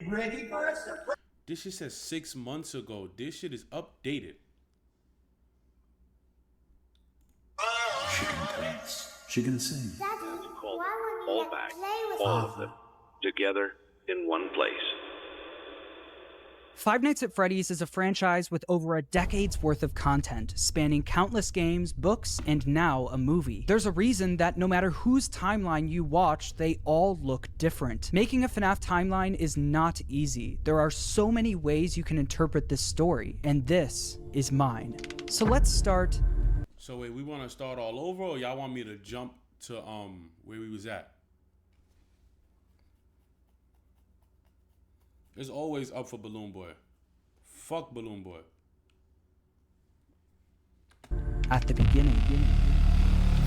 ready for a surprise. This shit says 6 months ago. This shit is updated. She can dance. She can sing. Daddy, why won't you all let back, me play with all you? of them, together in one place. Five Nights at Freddy's is a franchise with over a decade's worth of content, spanning countless games, books, and now a movie. There's a reason that no matter whose timeline you watch, they all look different. Making a FNAF timeline is not easy. There are so many ways you can interpret this story, and this is mine. So let's start. So wait, we want to start all over, or y'all want me to jump to where we was at? It's always up for Balloon Boy. Fuck Balloon Boy. At the beginning.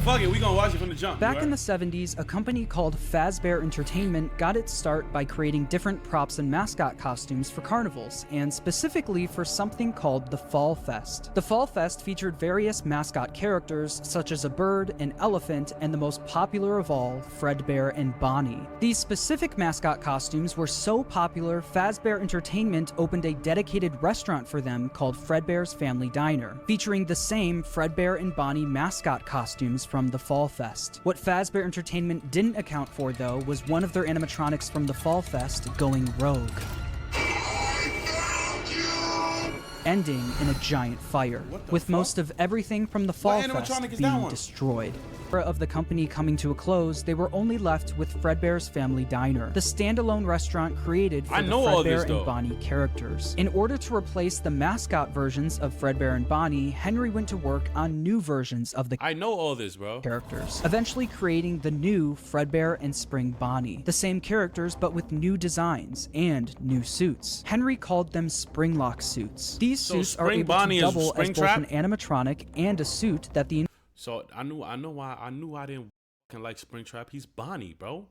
Fuck it, we gonna watch it from the jump. Back in the 70s, a company called Fazbear Entertainment got its start by creating different props and mascot costumes for carnivals, and specifically for something called the Fall Fest. The Fall Fest featured various mascot characters, such as a bird, an elephant, and the most popular of all, Fredbear and Bonnie. These specific mascot costumes were so popular, Fazbear Entertainment opened a dedicated restaurant for them called Fredbear's Family Diner, featuring the same Fredbear and Bonnie mascot costumes from the Fall Fest. What Fazbear Entertainment didn't account for, though, was one of their animatronics from the Fall Fest going rogue, ending in a giant fire, with most of everything from the Fall Fest being destroyed. Of the company coming to a close, they were only left with Fredbear's Family Diner, the standalone restaurant created for the Fredbear and Bonnie characters. In order to replace the mascot versions of Fredbear and Bonnie, Henry went to work on new versions of the characters, eventually creating the new Fredbear and Spring Bonnie, the same characters but with new designs and new suits. Henry called them Springlock suits. These suits are able to double as both an animatronic and a suit that the So I knew I didn't like Springtrap. He's Bonnie, bro.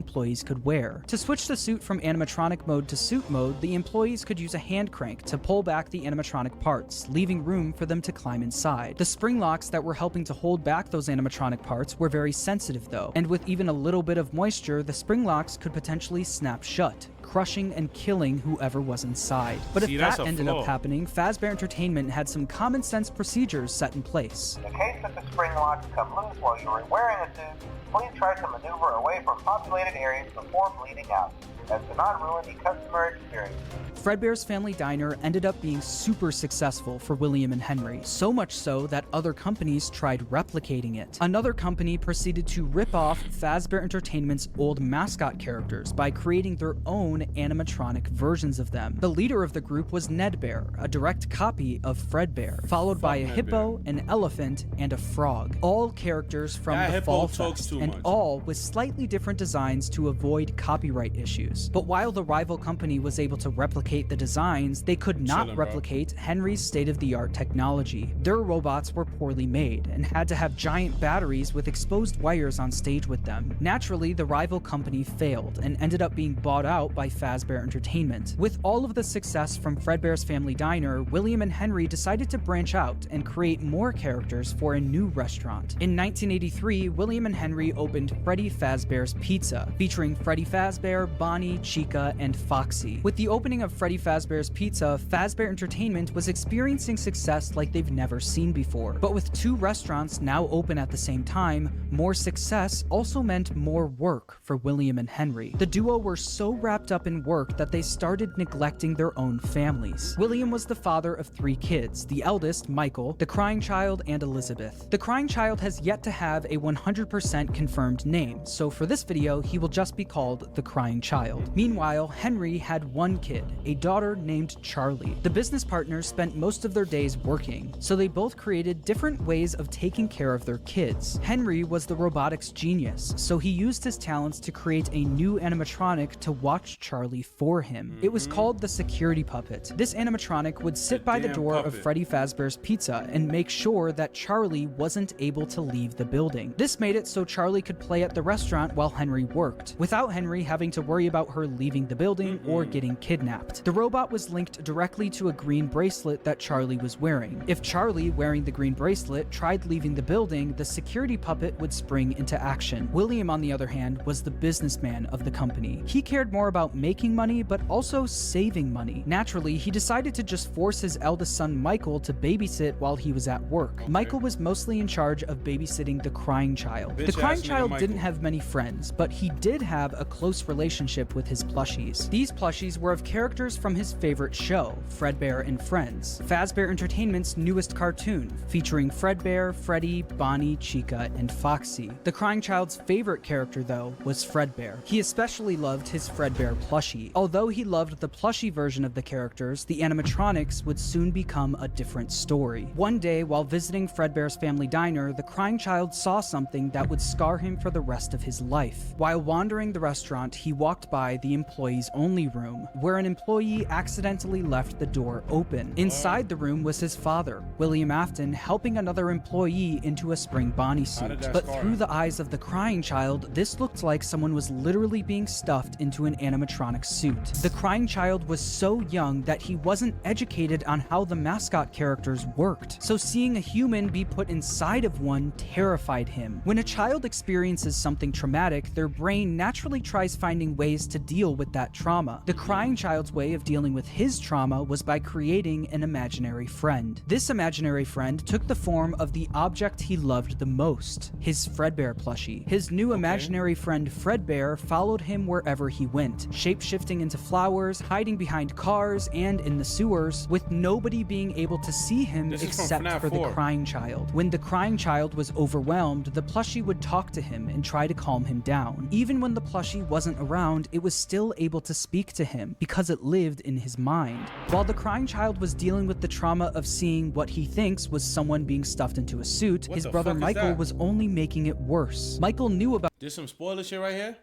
Employees could wear. To switch the suit from animatronic mode to suit mode, the employees could use a hand crank to pull back the animatronic parts, leaving room for them to climb inside. The spring locks that were helping to hold back those animatronic parts were very sensitive though, and with even a little bit of moisture, the spring locks could potentially snap shut, crushing and killing whoever was inside. But if that ended up happening, Fazbear Entertainment had some common sense procedures set in place. In case that the spring locks come loose while you are wearing a suit, please try to maneuver away from populated areas before bleeding out, as to not ruin the customer experience. Fredbear's Family Diner ended up being super successful for William and Henry, so much so that other companies tried replicating it. Another company proceeded to rip off Fazbear Entertainment's old mascot characters by creating their own animatronic versions of them. The leader of the group was Nedbear, a direct copy of Fredbear, followed by a hippo, an elephant, and a frog. All characters from the Fall Fest, and all with slightly different designs to avoid copyright issues. But while the rival company was able to replicate the designs, they could not replicate Henry's state-of-the-art technology. Their robots were poorly made and had to have giant batteries with exposed wires on stage with them. Naturally, the rival company failed and ended up being bought out by Fazbear Entertainment. With all of the success from Fredbear's Family Diner, William and Henry decided to branch out and create more characters for a new restaurant. In 1983, William and Henry opened Freddy Fazbear's Pizza, featuring Freddy Fazbear, Bonnie, Chica, and Foxy. With the opening of Freddy Fazbear's Pizza, Fazbear Entertainment was experiencing success like they've never seen before. But with two restaurants now open at the same time, more success also meant more work for William and Henry. The duo were so wrapped up in work that they started neglecting their own families. William was the father of 3 kids, the eldest, Michael, the crying child, and Elizabeth. The crying child has yet to have a 100% confirmed name, so for this video, he will just be called the crying child. Meanwhile, Henry had one kid, a daughter named Charlie. The business partners spent most of their days working, so they both created different ways of taking care of their kids. Henry was the robotics genius, so he used his talents to create a new animatronic to watch Charlie for him. It was called the security puppet. This animatronic would sit by the door of Freddy Fazbear's Pizza and make sure that Charlie wasn't able to leave the building. This made it so Charlie could play at the restaurant while Henry worked, without Henry having to worry about without her leaving the building or getting kidnapped. The robot was linked directly to a green bracelet that Charlie was wearing. If Charlie, wearing the green bracelet, tried leaving the building, the security puppet would spring into action. William, on the other hand, was the businessman of the company. He cared more about making money, but also saving money. Naturally, he decided to just force his eldest son Michael to babysit while he was at work. Okay. Michael was mostly in charge of babysitting the crying child. The crying child didn't have many friends, but he did have a close relationship with his plushies. These plushies were of characters from his favorite show, Fredbear and Friends, Fazbear Entertainment's newest cartoon, featuring Fredbear, Freddy, Bonnie, Chica, and Foxy. The crying child's favorite character, though, was Fredbear. He especially loved his Fredbear plushie. Although he loved the plushie version of the characters, the animatronics would soon become a different story. One day, while visiting Fredbear's family diner, the crying child saw something that would scar him for the rest of his life. While wandering the restaurant, he walked by the employees only room, where an employee accidentally left the door open. Inside the room was his father, William Afton, helping another employee into a spring Bonnie suit. But through the eyes of the crying child, this looked like someone was literally being stuffed into an animatronic suit. The crying child was so young that he wasn't educated on how the mascot characters worked, so seeing a human be put inside of one terrified him. When a child experiences something traumatic, their brain naturally tries finding ways to deal with that trauma. The crying child's way of dealing with his trauma was by creating an imaginary friend. This imaginary friend took the form of the object he loved the most, his Fredbear plushie. His new imaginary friend Fredbear followed him wherever he went, shape-shifting into flowers, hiding behind cars and in the sewers, with nobody being able to see him except for the crying child. When the crying child was overwhelmed, the plushie would talk to him and try to calm him down. Even when the plushie wasn't around, it was still able to speak to him because it lived in his mind. While the crying child was dealing with the trauma of seeing what he thinks was someone being stuffed into a suit, his brother Michael was only making it worse. Michael knew about— There's some spoiler shit right here.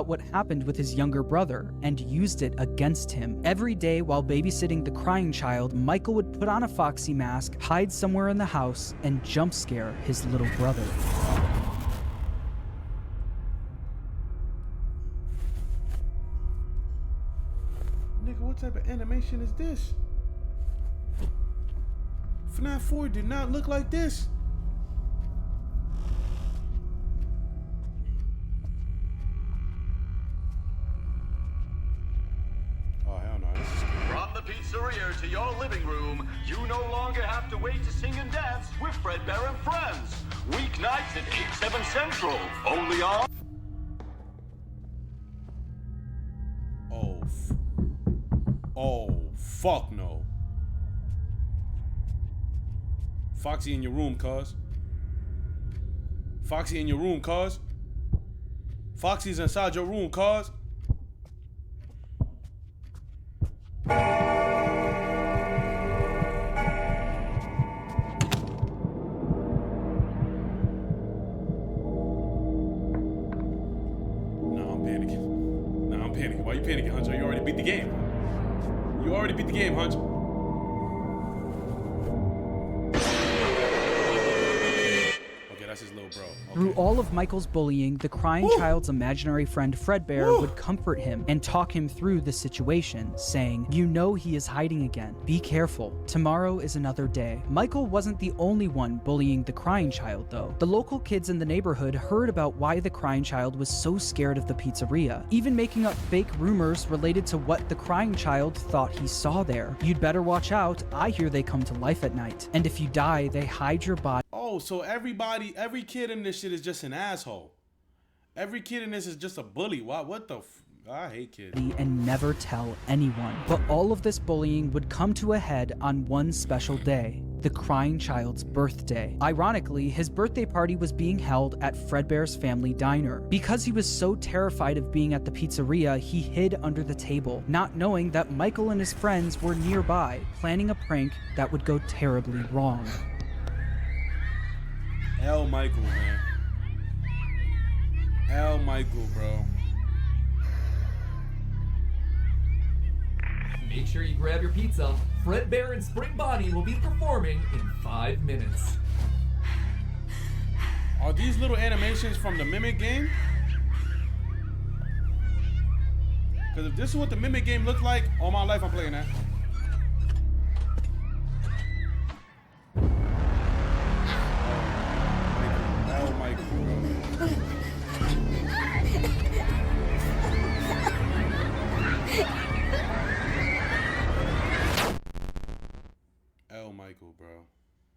what happened with his younger brother and used it against him. Every day while babysitting the crying child, Michael would put on a Foxy mask, hide somewhere in the house, and jump scare his little brother. Nigga, what type of animation is this? FNAF 4 did not look like this. Oh, hell no. This is From the pizzeria to your living room, you no longer have to wait to sing and dance with Fredbear and Friends. Weeknights at 8, 7 Central. Only on... Oh, fuck no. Foxy in your room, cuz. Foxy in your room, cuz. Foxy's inside your room, cuz. I'm panicking. Why you panicking, Hunter? You already beat the game. You already beat the game, Hunter. Okay, that's his little bro. Okay. Through all of Michael's bullying, the crying child's imaginary friend Fredbear would comfort him and talk him through the situation, saying, "You know he is hiding again. Be careful. Tomorrow is another day." Michael wasn't the only one bullying the crying child, though. The local kids in the neighborhood heard about why the crying child was so scared of the pizzeria, even making up fake rumors related to what the crying child thought he saw there. "You'd better watch out. I hear they come to life at night. And if you die, they hide your body." Oh, so every kid in this shit is just an asshole. Every kid in this is just a bully. Why? What the I hate kids. And never tell anyone. But all of this bullying would come to a head on one special day, the crying child's birthday. Ironically, his birthday party was being held at Fredbear's family diner. Because he was so terrified of being at the pizzeria, he hid under the table, not knowing that Michael and his friends were nearby, planning a prank that would go terribly wrong. L. Michael, man. L. Michael, bro. Make sure you grab your pizza. Fredbear and Spring Bonnie will be performing in 5 minutes. Are these little animations from the Mimic game? Because if this is what the Mimic game looked like, all my life I'm playing that. Oh, Michael, bro. Oh, Michael, bro.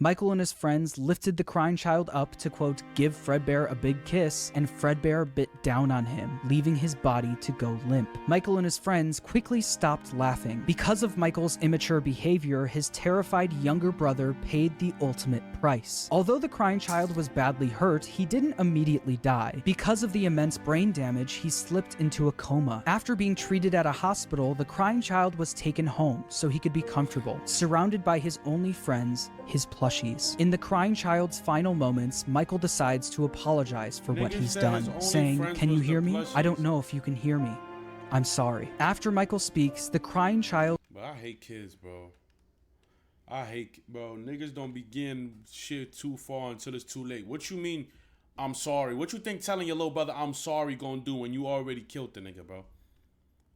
Michael and his friends lifted the crying child up to, quote, give Fredbear a big kiss, and Fredbear bit down on him, leaving his body to go limp. Michael and his friends quickly stopped laughing. Because of Michael's immature behavior, his terrified younger brother paid the ultimate price. Although the crying child was badly hurt, he didn't immediately die. Because of the immense brain damage, he slipped into a coma. After being treated at a hospital, the crying child was taken home so he could be comfortable, surrounded by his only friends, his plushies. In the crying child's final moments, Michael decides to apologize for what he's done, saying, "Can you hear me? I don't know if you can hear me. I'm sorry." After Michael speaks, the crying child... But I hate kids, bro. Bro, niggas don't begin shit too far until it's too late. What you mean, I'm sorry? What you think telling your little brother I'm sorry gonna do when you already killed the nigga, bro?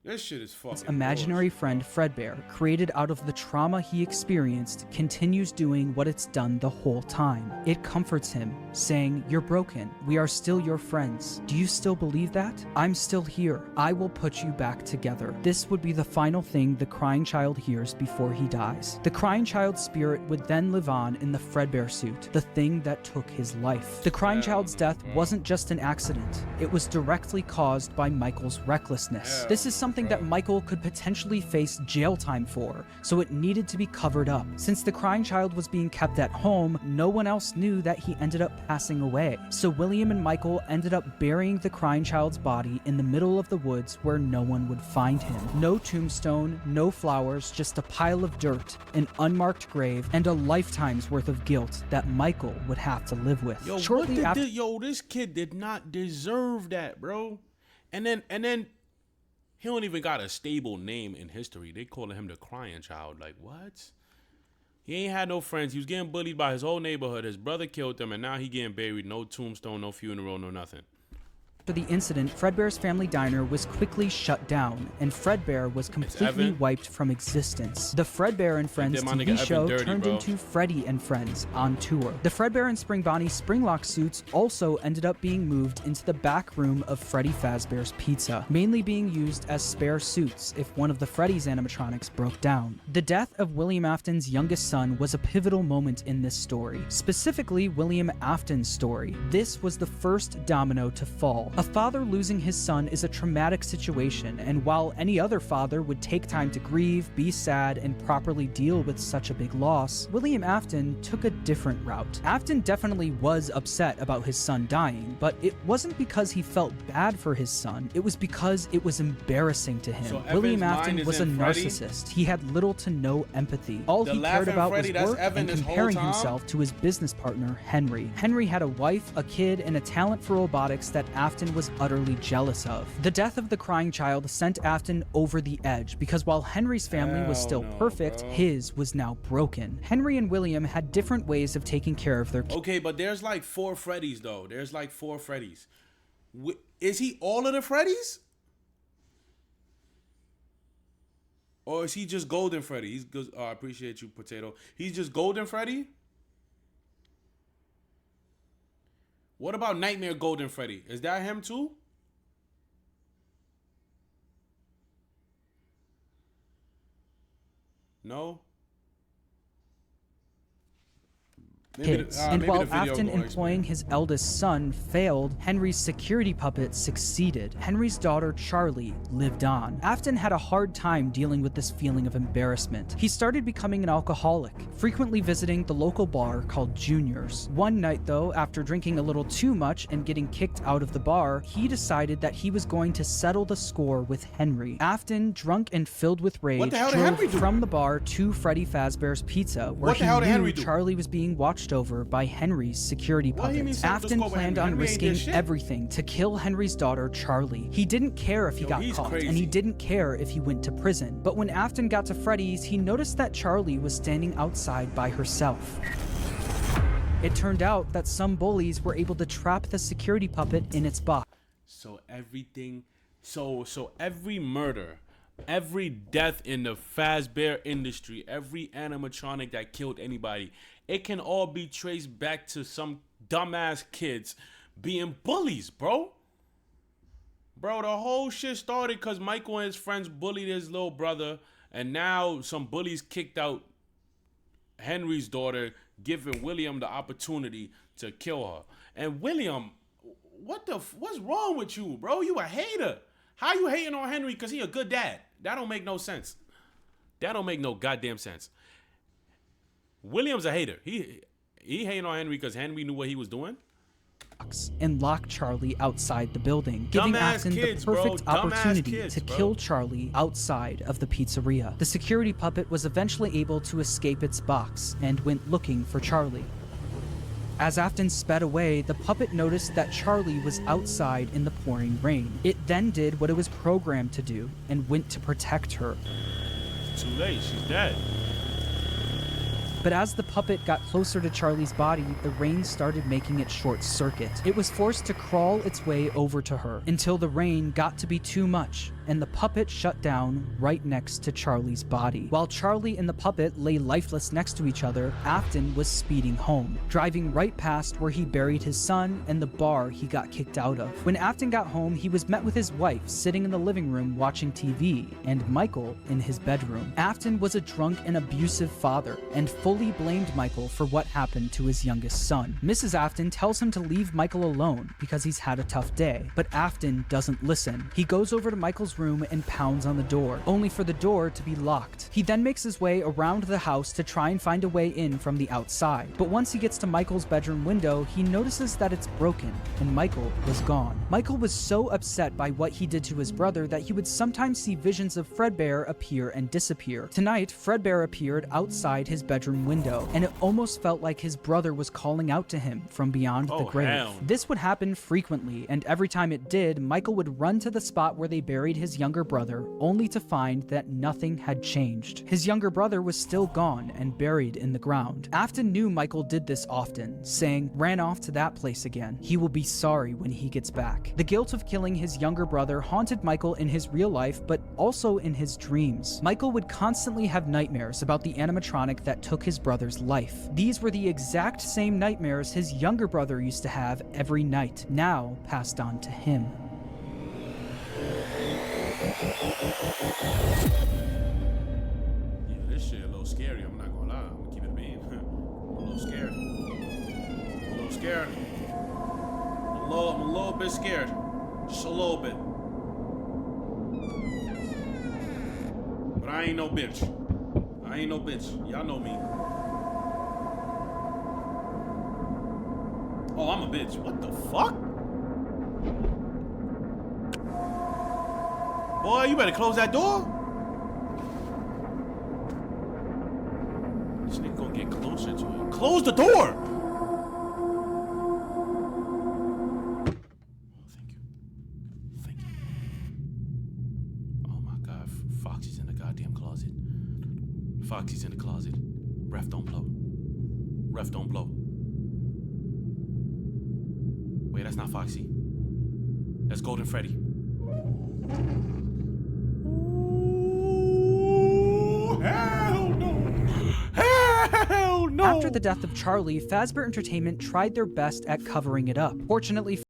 This shit is fucking imaginary bullshit. friend Fredbear, created out of the trauma he experienced, continues doing what it's done the whole time. It comforts him, saying, "You're broken. We are still your friends. Do you still believe that? I'm still here. I will put you back together." This would be the final thing the crying child hears before he dies. The crying child's spirit would then live on in the Fredbear suit, the thing that took his life. The crying child's death wasn't just an accident. It was directly caused by Michael's recklessness. This is something that Michael could potentially face jail time for, so it needed to be covered up. Since the crying child was being kept at home, no one else knew that he ended up passing away. So William and Michael ended up burying the crying child's body in the middle of the woods where no one would find him. No tombstone, no flowers, just a pile of dirt, an unmarked grave, and a lifetime's worth of guilt that Michael would have to live with. Yo, Shortly after, this kid did not deserve that, bro. And then he don't even got a stable name in history. They calling him the crying child. Like, what? He ain't had no friends. He was getting bullied by his whole neighborhood. His brother killed him, and now he getting buried. No tombstone, no funeral, no nothing. After the incident, Fredbear's family diner was quickly shut down, and Fredbear was completely wiped from existence. The Fredbear and Friends TV show turned into Freddy and Friends on tour. The Fredbear and Spring Bonnie Springlock suits also ended up being moved into the back room of Freddy Fazbear's Pizza, mainly being used as spare suits if one of the Freddy's animatronics broke down. The death of William Afton's youngest son was a pivotal moment in this story, specifically William Afton's story. This was the first domino to fall. A father losing his son is a traumatic situation, and while any other father would take time to grieve, be sad, and properly deal with such a big loss, William Afton took a different route. Afton definitely was upset about his son dying, but it wasn't because he felt bad for his son, it was because it was embarrassing to him. So William Evan's Afton mind was is a in Freddy? narcissist. He had little to no empathy. All The he cared laughing about Freddy, was that's work Evan and this whole comparing time? himself to his business partner, Henry. Henry had a wife, a kid, and a talent for robotics that Afton was utterly jealous of. The death of the crying child sent Afton over the edge because while Henry's family was still perfect, his was now broken. Henry and William had different ways of taking care of their kids. Okay, but there's like 4 Freddys though. There's like 4 Freddys. Is he all of the Freddys? Or is he just Golden Freddy? He's good. Oh, I appreciate you, Potato. He's just Golden Freddy? What about Nightmare Golden Freddy? Is that him too? No? Kids. And while Afton employing his eldest son failed, Henry's security puppet succeeded. Henry's daughter, Charlie, lived on. Afton had a hard time dealing with this feeling of embarrassment. He started becoming an alcoholic, frequently visiting the local bar called Junior's. One night, though, after drinking a little too much and getting kicked out of the bar, he decided that he was going to settle the score with Henry. Afton, drunk and filled with rage, drove from the bar to Freddy Fazbear's Pizza, where he knew Charlie was being watched over by Henry's security puppets. Afton planned on risking everything to kill Henry's daughter, Charlie. He didn't care if he got caught, and he didn't care if he went to prison. But when Afton got to Freddy's, he noticed that Charlie was standing outside by herself. It turned out that some bullies were able to trap the security puppet in its box. So everything, so every murder, every death in the Fazbear industry, every animatronic that killed anybody, it can all be traced back to some dumbass kids being bullies, bro. Bro, the whole shit started because Michael and his friends bullied his little brother, and now some bullies kicked out Henry's daughter, giving William the opportunity to kill her. And William, what's wrong with you, bro? You a hater. How you hating on Henry because he a good dad? That don't make no sense. That don't make no goddamn sense. William's a hater. He hating on Henry because Henry knew what he was doing. And lock Charlie outside the building, giving Dumbass Afton kids, the perfect bro. Dumbass opportunity kids, to bro. kill Charlie outside of the pizzeria. The security puppet was eventually able to escape its box and went looking for Charlie. As Afton sped away, the puppet noticed that Charlie was outside in the pouring rain. It then did what it was programmed to do and went to protect her. Too late. She's dead. But as the puppet got closer to Charlie's body, the rain started making it short circuit. It was forced to crawl its way over to her until the rain got to be too much and the puppet shut down right next to Charlie's body. While Charlie and the puppet lay lifeless next to each other, Afton was speeding home, driving right past where he buried his son and the bar he got kicked out of. When Afton got home, he was met with his wife sitting in the living room watching TV and Michael in his bedroom. Afton was a drunk and abusive father and fully blamed Michael for what happened to his youngest son. Mrs. Afton tells him to leave Michael alone because he's had a tough day, but Afton doesn't listen. He goes over to Michael's room and pounds on the door, only for the door to be locked. He then makes his way around the house to try and find a way in from the outside, but once he gets to Michael's bedroom window, he notices that it's broken and Michael was gone. Michael was so upset by what he did to his brother that he would sometimes see visions of Fredbear appear and disappear. Tonight, Fredbear appeared outside his bedroom window, and it almost felt like his brother was calling out to him from beyond the grave. Hell. This would happen frequently, and every time it did, Michael would run to the spot where they buried his younger brother, only to find that nothing had changed. His younger brother was still gone and buried in the ground. Afton knew Michael did this often, saying, "Ran off to that place again. He will be sorry when he gets back." The guilt of killing his younger brother haunted Michael in his real life, but also in his dreams. Michael would constantly have nightmares about the animatronic that took his brother's life. These were the exact same nightmares his younger brother used to have every night, now passed on to him. Yeah, this shit a little scary. I'm not gonna lie. I'm gonna keep it a bean. I'm a little scared. I'm a little scared. I'm a little bit scared. Just a little bit. But I ain't no bitch. I ain't no bitch. Y'all know me. Oh, I'm a bitch. What the fuck? Boy, you better close that door. This nigga gonna get closer to it. Close the door! Oh, thank you. Thank you. Oh my god, Foxy's in the goddamn closet. Foxy's in the closet. Ref don't blow. Ref don't blow. Wait, that's not Foxy. That's Golden Freddy. Hell no! Hell no! After the death of Charlie, Fazbear Entertainment tried their best at covering it up. Fortunately,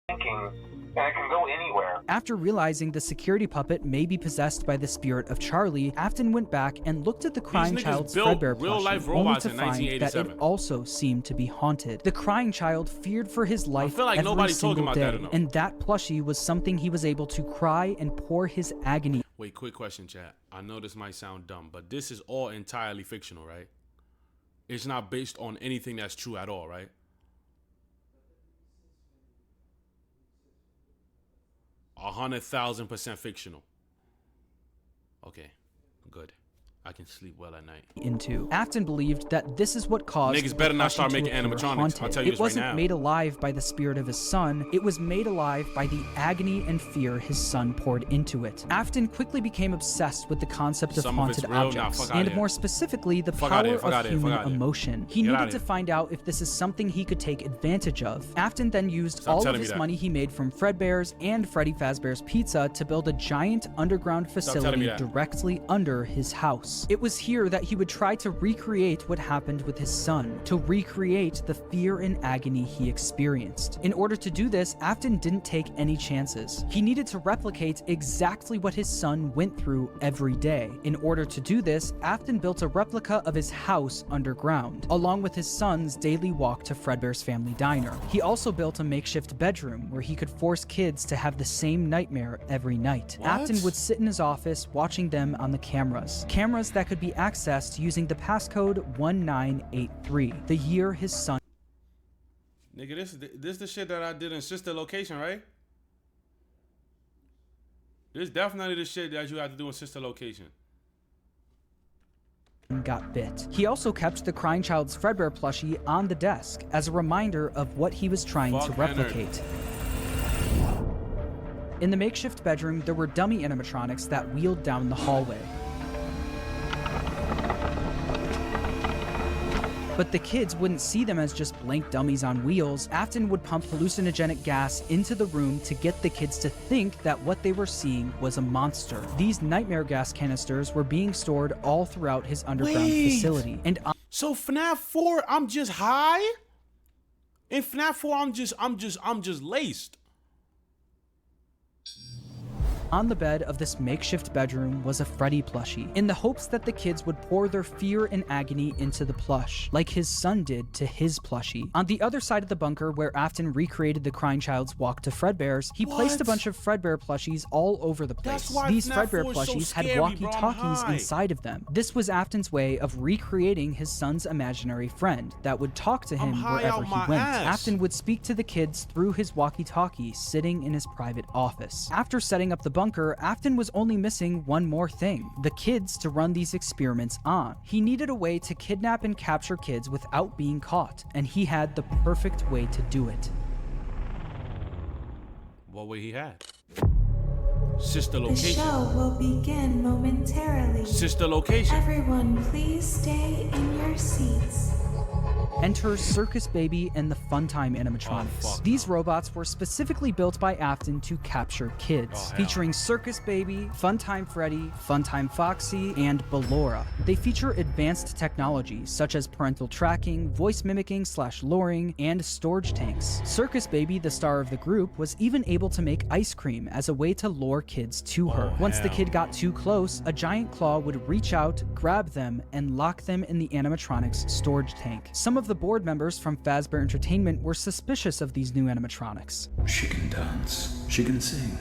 thinking and it can go anywhere. After realizing the security puppet may be possessed by the spirit of Charlie, Afton went back and looked at the crying niggas child's built Fredbear real-life plushie, only robots to in find that 1987. it also seemed to be haunted. The crying child feared for his life feel like every nobody's talking single about day, that enough. and that plushie was something he was able to cry and pour his agony. Wait, quick question, chat. I know this might sound dumb, but this is all entirely fictional, right? It's not based on anything that's true at all, right? 100,000% fictional. Okay, good. I can sleep well at night. Into. Afton believed that this is what caused Niggas better the not start plushie to making appear animatronics. haunted. I'll tell you it this right wasn't now. made alive by the spirit of his son, it was made alive by the agony and fear his son poured into it. Afton quickly became obsessed with the concept of Some of it's haunted real. Nah, objects, fuck outta and here. more specifically, the Fuck outta here, power fuck of outta here, fuck human outta here. emotion. He Get outta needed to here. find out if this is something he could take advantage of. Afton then used Stop all of telling me his that. money he made from Fredbear's and Freddy Fazbear's Pizza to build a giant underground telling me facility that. directly under his house. It was here that he would try to recreate what happened with his son, to recreate the fear and agony he experienced. In order to do this, Afton didn't take any chances. He needed to replicate exactly what his son went through every day. In order to do this, Afton built a replica of his house underground, along with his son's daily walk to Fredbear's family diner. He also built a makeshift bedroom where he could force kids to have the same nightmare every night. What? Afton would sit in his office watching them on the cameras that could be accessed using the passcode 1983, the year his son. Nigga, this the shit that I did in Sister Location, right? This definitely the shit that you have to do in Sister Location. Got bit. He also kept the crying child's Fredbear plushie on the desk as a reminder of what he was trying to Fuck Henry. replicate. In the makeshift bedroom, there were dummy animatronics that wheeled down the hallway. But the kids wouldn't see them as just blank dummies on wheels. Afton would pump hallucinogenic gas into the room to get the kids to think that what they were seeing was a monster. These nightmare gas canisters were being stored all throughout his underground Wait. facility. And So FNAF 4, I'm just high? In FNAF 4, I'm just laced. on the bed of this makeshift bedroom was a Freddy plushie, in the hopes that the kids would pour their fear and agony into the plush, like his son did to his plushie. On the other side of the bunker, where Afton recreated the crying child's walk to Fredbear's, he placed a bunch of Fredbear plushies all over the place. That's why These FNAF Fredbear 4 is so plushies scary, had bro. I'm walkie-talkies high. inside of them. This was Afton's way of recreating his son's imaginary friend that would talk to him high wherever out he my went. ass. Afton would speak to the kids through his walkie-talkie sitting in his private office. After setting up the bunker, Afton was only missing one more thing: the kids to run these experiments on. He needed a way to kidnap and capture kids without being caught, and he had the perfect way to do it. What way he had? Sister The location. show will begin momentarily. Sister location. Everyone, please stay in your seats. Enter Circus Baby and the Funtime animatronics. Oh, fuck These robots were specifically built by Afton to capture kids, Oh, hell. featuring Circus Baby, Funtime Freddy, Funtime Foxy, and Ballora. They feature advanced technology such as parental tracking, voice mimicking / luring, and storage tanks. Circus Baby, the star of the group, was even able to make ice cream as a way to lure kids to her. Oh, Once the hell. kid got too close, a giant claw would reach out, grab them, and lock them in the animatronics storage tank. Some of the board members from Fazbear Entertainment were suspicious of these new animatronics. She can dance. She can sing.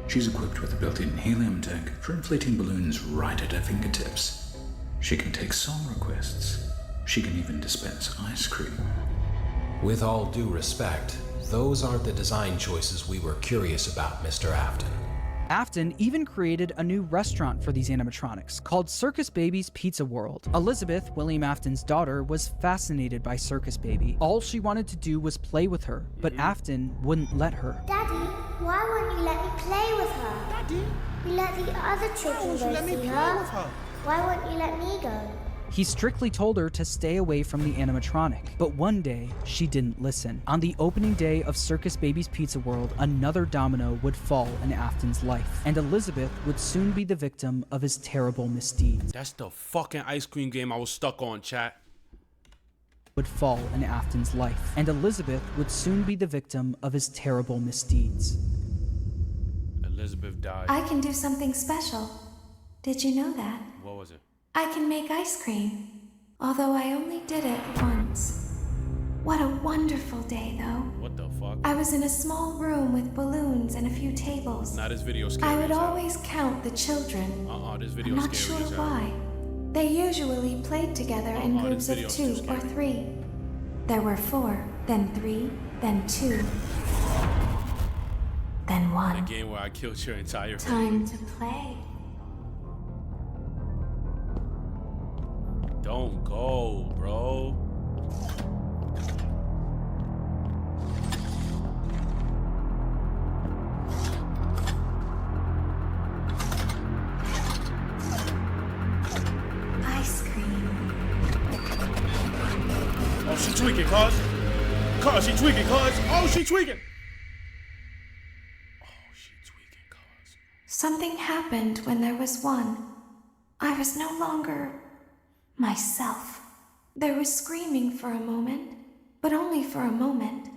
She's equipped with a built-in helium tank for inflating balloons right at her fingertips. She can take song requests. She can even dispense ice cream. With all due respect, those aren't the design choices we were curious about, Mr. Afton. Afton even created a new restaurant for these animatronics called Circus Baby's Pizza World. Elizabeth, William Afton's daughter, was fascinated by Circus Baby. All she wanted to do was play with her, but Afton wouldn't let her. Daddy, why won't you let me play with her? Daddy? You let the other children go see her. Why won't you let me go? He strictly told her to stay away from the animatronic, but one day, she didn't listen. On the opening day of Circus Baby's Pizza World, another domino would fall in Afton's life, and Elizabeth would soon be the victim of his terrible misdeeds. That's the fucking ice cream game I was stuck on, chat. Would fall in Afton's life, and Elizabeth would soon be the victim of his terrible misdeeds. Elizabeth died. I can do something special. Did you know that? What was it? I can make ice cream. Although I only did it once. What a wonderful day, though. What the fuck? I was in a small room with balloons and a few tables. Nah, this video scary. I would always count the children. This video I'm not sure why. They usually played together in groups of 2 or 3. There were 4, then 3, then 2, then 1. The game where I killed your entire Time family. to play. Don't go, bro. Ice cream. Oh, she tweaking, cuz. Cuz, she tweaking, cuz. Oh, she tweaking. Oh, she tweaking, cuz. Something happened when there was 1. I was no longer myself. There was screaming for a moment, but only for a moment.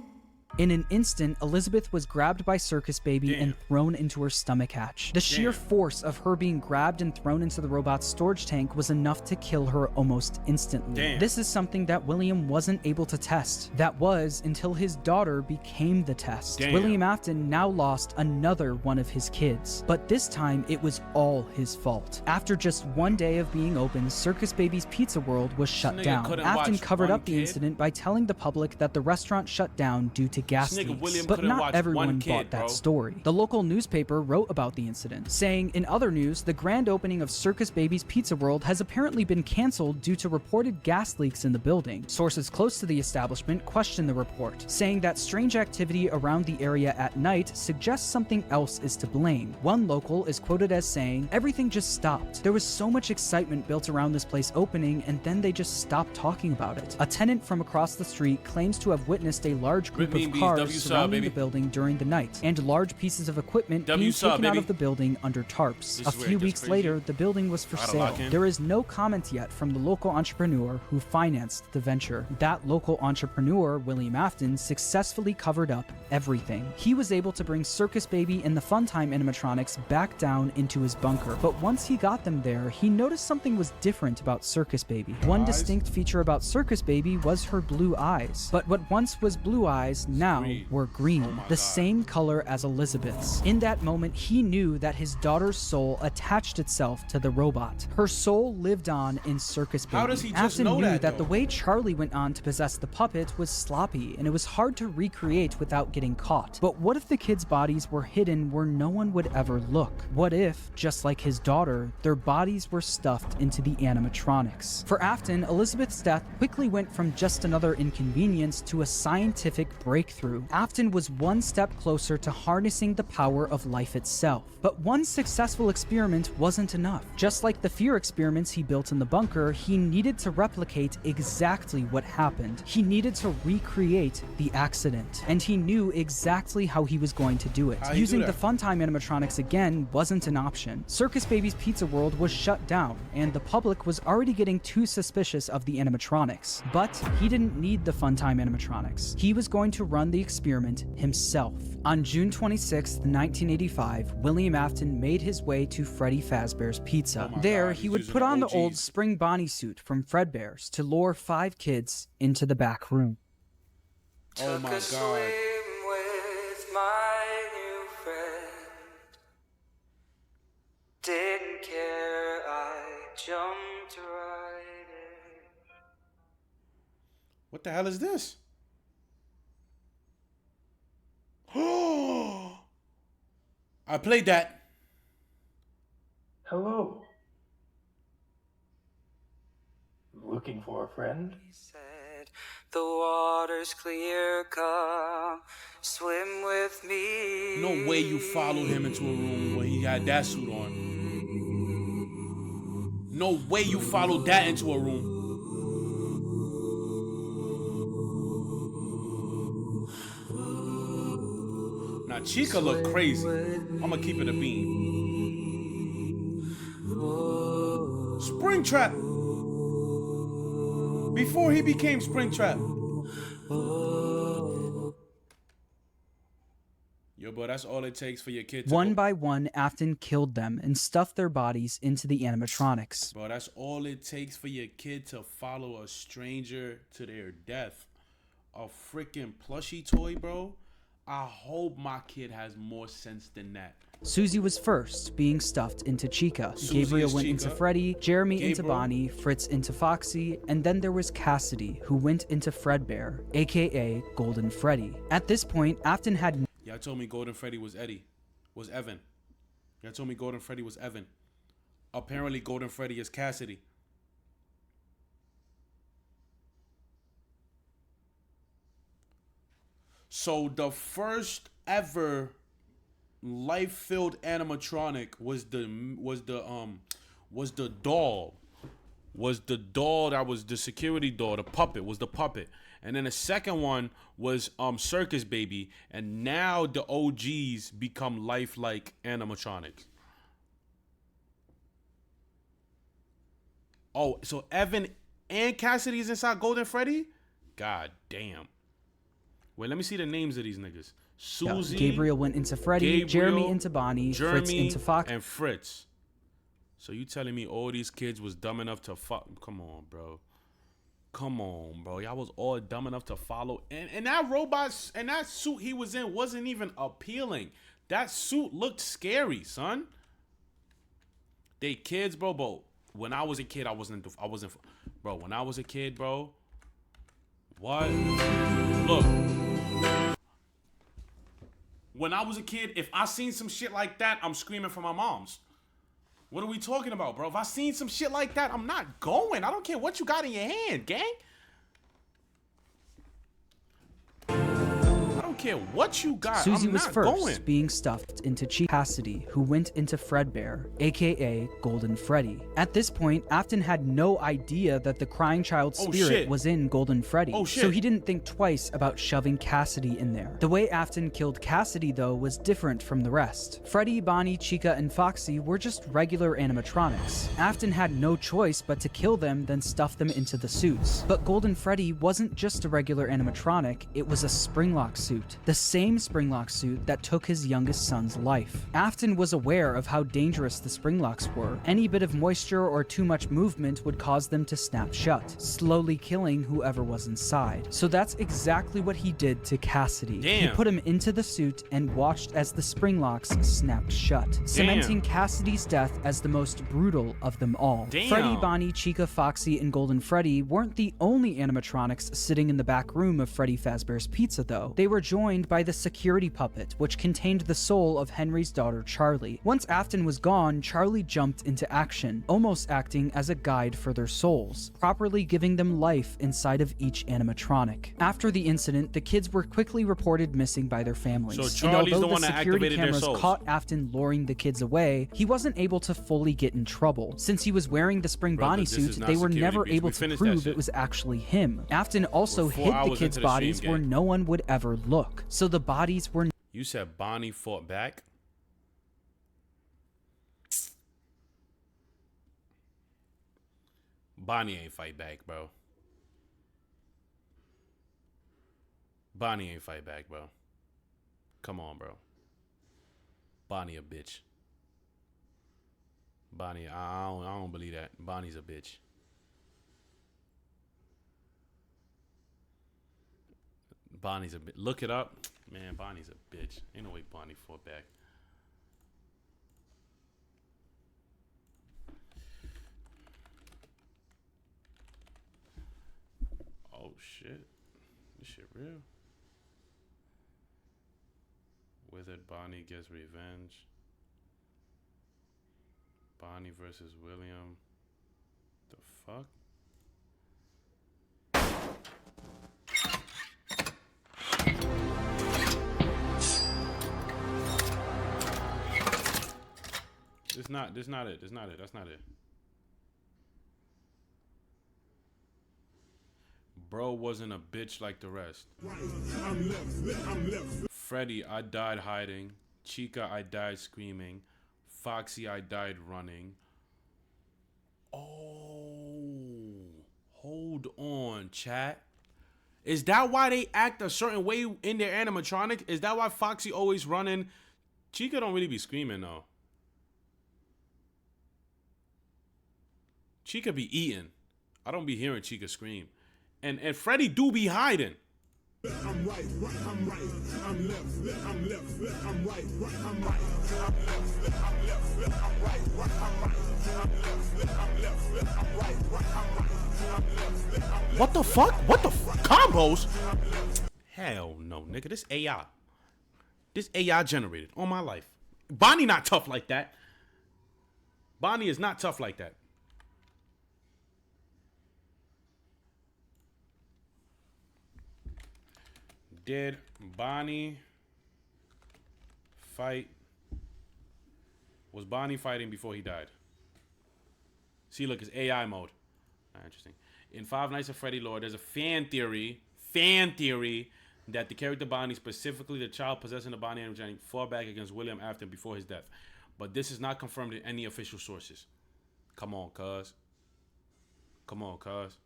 In an instant, Elizabeth was grabbed by Circus Baby and thrown into her stomach hatch. The sheer force of her being grabbed and thrown into the robot's storage tank was enough to kill her almost instantly. This is something that William wasn't able to test. That was until his daughter became the test. William Afton now lost another one of his kids, but this time it was all his fault. After just one day of being open, Circus Baby's Pizza World was shut down. Afton covered up the incident by telling the public that the restaurant shut down due to gas leaks, but not everyone bought that story. The local newspaper wrote about the incident, saying, in other news, the grand opening of Circus Baby's Pizza World has apparently been canceled due to reported gas leaks in the building. Sources close to the establishment questioned the report, saying that strange activity around the area at night suggests something else is to blame. One local is quoted as saying, "Everything just stopped. There was so much excitement built around this place opening, and then they just stopped talking about it." A tenant from across the street claims to have witnessed a large group of cars surrounding the building during the night, and large pieces of equipment being taken out of the building under tarps. A few weeks later, the building was for sale. There is no comment yet from the local entrepreneur who financed the venture. That local entrepreneur, William Afton, successfully covered up everything. He was able to bring Circus Baby and the Funtime animatronics back down into his bunker, but once he got them there, he noticed something was different about Circus Baby. One distinct feature about Circus Baby was her blue eyes, but what once was blue eyes now were green, the same color as Elizabeth's. In that moment, he knew that his daughter's soul attached itself to the robot. Her soul lived on in Circus Baby. How does he just Afton know knew that, the way Charlie went on to possess the puppet was sloppy, and it was hard to recreate without getting caught. But what if the kids' bodies were hidden where no one would ever look? What if, just like his daughter, their bodies were stuffed into the animatronics? For Afton, Elizabeth's death quickly went from just another inconvenience to a scientific breakthrough. Afton was one step closer to harnessing the power of life itself. But one successful experiment wasn't enough. Just like the fear experiments he built in the bunker, he needed to replicate exactly what happened. He needed to recreate the accident, and he knew exactly how he was going to do it. Using the Funtime animatronics again wasn't an option. Circus Baby's Pizza World was shut down, and the public was already getting too suspicious of the animatronics. But he didn't need the Funtime animatronics. He was going to run the experiment himself. On June 26, 1985, William Afton made his way to Freddy Fazbear's Pizza. There, he would put on the old spring Bonnie suit from Fredbear's to lure 5 kids into the back room. Oh my god. With my new friend. Didn't care, I jumped right in. What the hell is this? I played that. Hello. Looking for a friend? He said, the water's clear, come swim with me. No way you followed him into a room when he had that suit on. No way you followed that into a room. Now Chica look crazy. I'ma keep it a beam. Springtrap. Before he became Springtrap. Yo, bro, that's all it takes for your kid to One by one, Afton killed them and stuffed their bodies into the animatronics. Bro, that's all it takes for your kid to follow a stranger to their death. A freaking plushie toy, bro. I hope my kid has more sense than that. Susie was first, being stuffed into Chica. Susie Gabriel is went Chica. into Freddy, Jeremy into Gabriel. Bonnie, Fritz into Foxy, and then there was Cassidy, who went into Fredbear, aka Golden Freddy. At this point, Afton had... Y'all told me Golden Freddy was Evan. Y'all told me Golden Freddy was Evan. Apparently Golden Freddy is Cassidy. So the first ever life-filled animatronic was the doll. Was the doll that was the security doll, the puppet was the puppet. And then the second one was Circus Baby, and now the OGs become lifelike animatronics. Oh, so Evan and Cassidy is inside Golden Freddy? God damn. Wait, let me see the names of these niggas. Susie. Gabriel went into Freddy, Jeremy into Bonnie, Fritz into Fox. And Fritz. So you telling me all these kids was dumb enough to fuck? Come on, bro. Come on, bro. Y'all was all dumb enough to follow. And that robot and that suit he was in wasn't even appealing. That suit looked scary, son. They kids, bro. But when I was a kid, I wasn't. Bro, when I was a kid, bro. What? Look. When I was a kid, if I seen some shit like that, I'm screaming for my moms. What are we talking about, bro? If I seen some shit like that, I'm not going. I don't care what you got in your hand, gang. I don't care what you got. Susie I'm was not first, going. being stuffed into Cassidy, who went into Fredbear, aka Golden Freddy. At this point, Afton had no idea that the crying child spirit was in Golden Freddy, so he didn't think twice about shoving Cassidy in there. The way Afton killed Cassidy, though, was different from the rest. Freddy, Bonnie, Chica, and Foxy were just regular animatronics. Afton had no choice but to kill them, then stuff them into the suits. But Golden Freddy wasn't just a regular animatronic, it was a springlock suit. The same springlock suit that took his youngest son's life. Afton was aware of how dangerous the springlocks were. Any bit of moisture or too much movement would cause them to snap shut, slowly killing whoever was inside. So that's exactly what he did to Cassidy. He put him into the suit and watched as the springlocks snapped shut, cementing Cassidy's death as the most brutal of them all. Freddy, Bonnie, Chica, Foxy, and Golden Freddy weren't the only animatronics sitting in the back room of Freddy Fazbear's Pizza, though. They were joined by the security puppet, which contained the soul of Henry's daughter Charlie. Once Afton was gone, Charlie jumped into action, almost acting as a guide for their souls, properly giving them life inside of each animatronic. After the incident, the kids were quickly reported missing by their families. So Charlie's and the although one the that security activated their cameras souls. caught Afton luring the kids away, he wasn't able to fully get in trouble. Since he was wearing the Spring Brother, Bonnie this suit, is not they were security never breach. able We to finished that prove shit. it was actually him. Afton also We're 4 hid the hours kids' into the stream, bodies where gang. no one would ever look. So the bodies were You said Bonnie fought back? Bonnie ain't fight back, bro. Bonnie ain't fight back, bro. Come on, bro. Bonnie a bitch. Bonnie, I don't believe that. Bonnie's a bitch. Bonnie's a bitch. Look it up. Man, Bonnie's a bitch. Ain't no way Bonnie fought back. Oh, shit. This shit real. Withered Bonnie gets revenge. Bonnie versus William. The fuck? This not it. That's not it. Bro wasn't a bitch like the rest. Freddy, I died hiding. Chica, I died screaming. Foxy, I died running. Oh, hold on, chat. Is that why they act a certain way in their animatronic? Is that why Foxy always running? Chica don't really be screaming though. Chica be eating. I don't be hearing Chica scream. And Freddy do be hiding. I'm right, I'm right, I'm left, I'm left, I'm right, I'm right, I'm left, I'm left, I'm right, I'm right, I'm left, I'm left, I'm right, I'm right, I'm left. What the fuck? What the combos? Hell no, nigga. This AI. This AI generated all my life. Bonnie not tough like that. Bonnie is not tough like that. Did Bonnie fight? Was Bonnie fighting before he died? See, look, it's AI mode. Interesting. In Five Nights at Freddy lore, there's a fan theory that the character Bonnie, specifically the child possessing the Bonnie animatronic, fought back against William Afton before his death. But this is not confirmed in any official sources. Come on, cuz. Come on, cuz.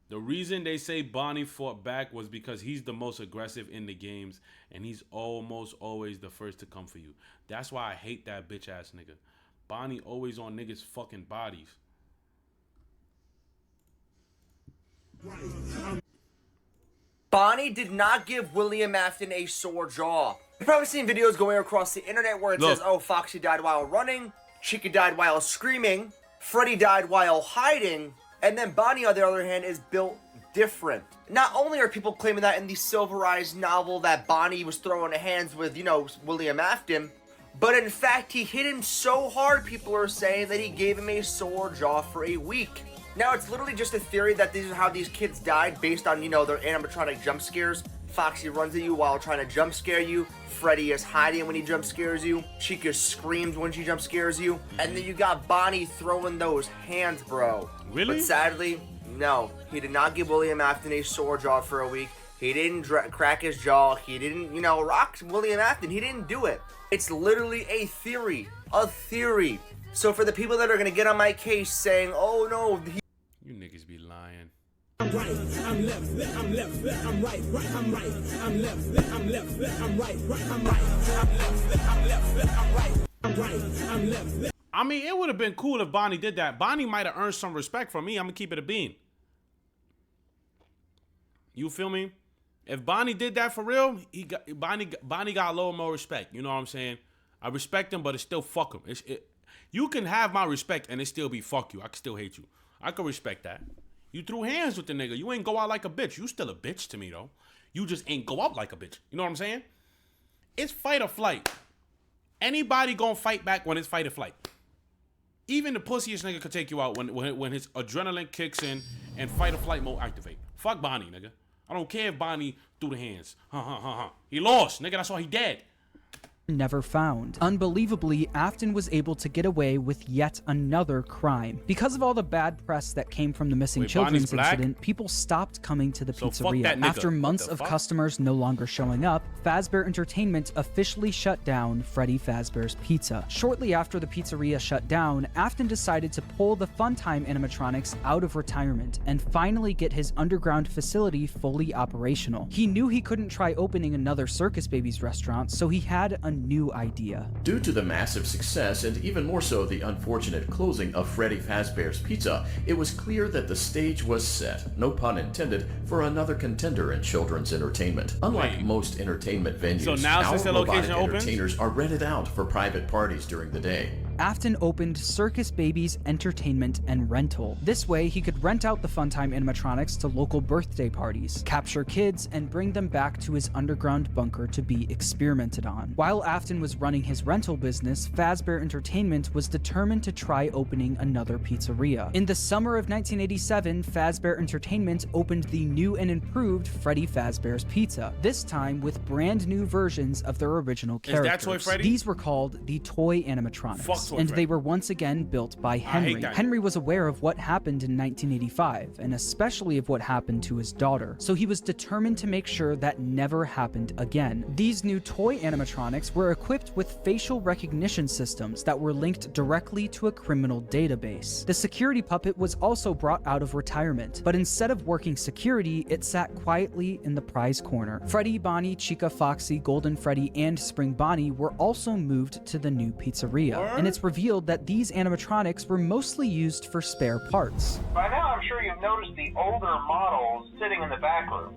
The reason they say Bonnie fought back was because he's the most aggressive in the games, and he's almost always the first to come for you. That's why I hate that bitch ass nigga. Bonnie always on niggas' fucking bodies. Bonnie did not give William Afton a sore jaw. You've probably seen videos going across the internet where it says, oh, Foxy died while running, Chica died while screaming, Freddy died while hiding, and then Bonnie, on the other hand, is built different. Not only are people claiming that in the Silverized novel that Bonnie was throwing hands with, you know, William Afton, but in fact, he hit him so hard, people are saying that he gave him a sore jaw for a week. Now, it's literally just a theory that these are how these kids died based on, you know, their animatronic jump scares. Foxy runs at you while trying to jump scare you. Freddy is hiding when he jump scares you. Chica screams when she jump scares you. And then you got Bonnie throwing those hands, bro. Really? But sadly, no. He did not give William Afton a sore jaw for a week. He didn't crack his jaw. He didn't, you know, rock William Afton. He didn't do it. It's literally a theory. A theory. So for the people that are going to get on my case saying, oh no, you niggas be lying. I'm right, I'm left, I'm left, I'm right, I'm right, I'm left, I'm left, I'm right, I'm right, I'm left, I'm left, I'm right, I'm right, I'm left. I mean, it would have been cool if Bonnie did that. Bonnie might have earned some respect from me. I'm gonna keep it a bean. You feel me? If Bonnie did that for real, Bonnie got a little more respect. You know what I'm saying? I respect him, but it's still fuck him. You can have my respect and it still be fuck you. I can still hate you. I can respect that. You threw hands with the nigga. You ain't go out like a bitch. You still a bitch to me, though. You just ain't go out like a bitch. You know what I'm saying? It's fight or flight. Anybody gonna fight back when it's fight or flight. Even the pussiest nigga could take you out when his adrenaline kicks in and fight or flight mode activate. Fuck Bonnie, nigga. I don't care if Bonnie threw the hands. He lost, nigga. That's why he dead. Never found. Unbelievably, Afton was able to get away with yet another crime. Because of all the bad press that came from the missing children's incident, people stopped coming to the pizzeria. After months of customers no longer showing up, Fazbear Entertainment officially shut down Freddy Fazbear's Pizza. Shortly after the pizzeria shut down, Afton decided to pull the Funtime animatronics out of retirement and finally get his underground facility fully operational. He knew he couldn't try opening another Circus Babies restaurant, so he had a new idea. Due to the massive success and even more so the unfortunate closing of Freddy Fazbear's Pizza, it was clear that the stage was set, no pun intended, for another contender in children's entertainment. Unlike most entertainment venues, so now our since the robotic location entertainers are rented out for private parties during the day. Afton opened Circus Babies Entertainment and Rental. This way, he could rent out the Funtime animatronics to local birthday parties, capture kids, and bring them back to his underground bunker to be experimented on. While Afton was running his rental business, Fazbear Entertainment was determined to try opening another pizzeria. In the summer of 1987, Fazbear Entertainment opened the new and improved Freddy Fazbear's Pizza, this time with brand new versions of their original characters. Is that Toy Freddy? These were called the Toy Animatronics. Fuck parts, and they were once again built by Henry. Henry was aware of what happened in 1985, and especially of what happened to his daughter, so he was determined to make sure that never happened again. These new toy animatronics were equipped with facial recognition systems that were linked directly to a criminal database. The security puppet was also brought out of retirement, but instead of working security, it sat quietly in the prize corner. Freddy, Bonnie, Chica, Foxy, Golden Freddy, and Spring Bonnie were also moved to the new pizzeria, and it's revealed that these animatronics were mostly used for spare parts. By now, I'm sure you've noticed the older models sitting in the back room.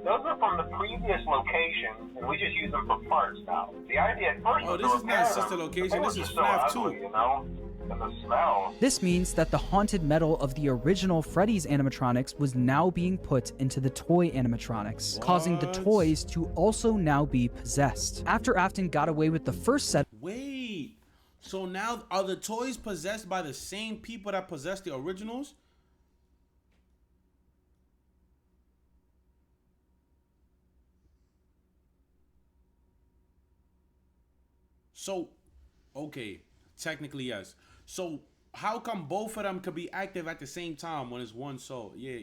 Those are from the previous location, and we just use them for parts now. The idea at first was this is not sister location, this is FNAF 2. You know? And the smell. This means that the haunted metal of the original Freddy's animatronics was now being put into the toy animatronics, causing the toys to also now be possessed. After Afton got away with the first set— Wait, so now are the toys possessed by the same people that possessed the originals? So, okay, technically yes. So how come both of them could be active at the same time when it's one soul? Yeah,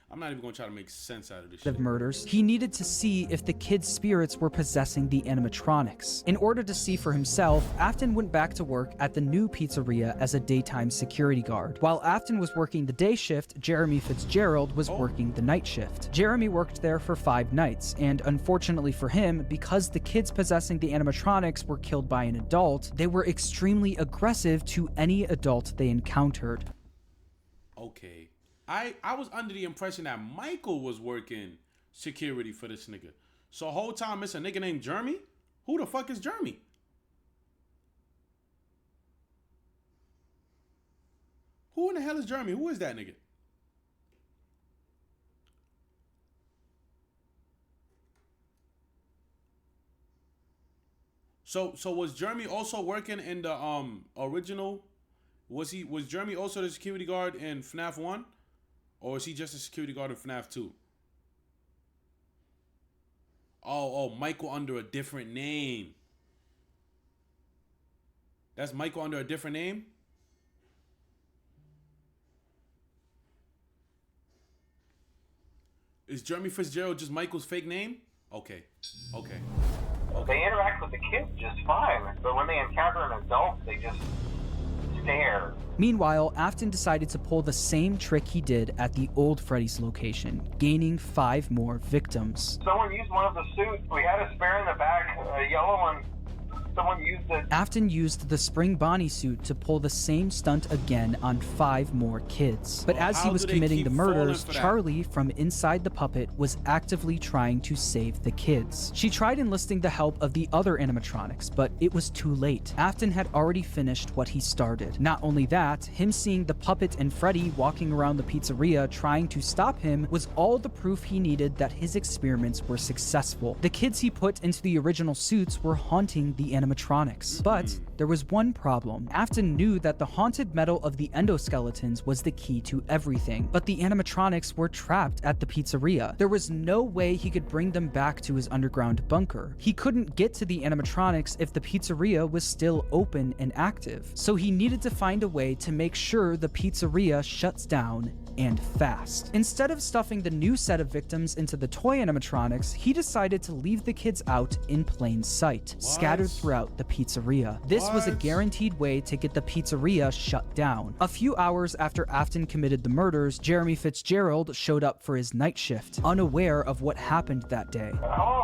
I'm not even gonna try to make sense out of this shit. Murders, he needed to see if the kids' spirits were possessing the animatronics. In order to see for himself, Afton went back to work at the new pizzeria as a daytime security guard. While Afton was working the day shift, Jeremy Fitzgerald was working the night shift. Jeremy worked there for 5 nights, and unfortunately for him, because the kids possessing the animatronics were killed by an adult, they were extremely aggressive to any adult they encountered. Okay. I was under the impression that Michael was working security for this nigga. So whole time it's a nigga named Jeremy? Who the fuck is Jeremy? Who in the hell is Jeremy? Who is that nigga? So was Jeremy also working in the original? Was Jeremy also the security guard in FNAF 1? Or is he just a security guard in FNAF 2? Oh, Michael under a different name. That's Michael under a different name? Is Jeremy Fitzgerald just Michael's fake name? Okay. They interact with the kids just fine, but when they encounter an adult, they just stare. Meanwhile, Afton decided to pull the same trick he did at the old Freddy's location, gaining 5 more victims. Someone used one of the suits. We had a spare in the back, a yellow one. Someone used it. Afton used the Spring Bonnie suit to pull the same stunt again on 5 more kids. But as he was committing the murders, Charlie from inside the puppet was actively trying to save the kids. She tried enlisting the help of the other animatronics, but it was too late. Afton had already finished what he started. Not only that, him seeing the puppet and Freddy walking around the pizzeria trying to stop him was all the proof he needed that his experiments were successful. The kids he put into the original suits were haunting the animatronics. But there was one problem. Afton knew that the haunted metal of the endoskeletons was the key to everything, but the animatronics were trapped at the pizzeria. There was no way he could bring them back to his underground bunker. He couldn't get to the animatronics if the pizzeria was still open and active. So he needed to find a way to make sure the pizzeria shuts down and fast. Instead of stuffing the new set of victims into the toy animatronics, he decided to leave the kids out in plain sight, scattered throughout the pizzeria. This was a guaranteed way to get the pizzeria shut down. A few hours after Afton committed the murders, Jeremy Fitzgerald showed up for his night shift, unaware of what happened that day. Hello.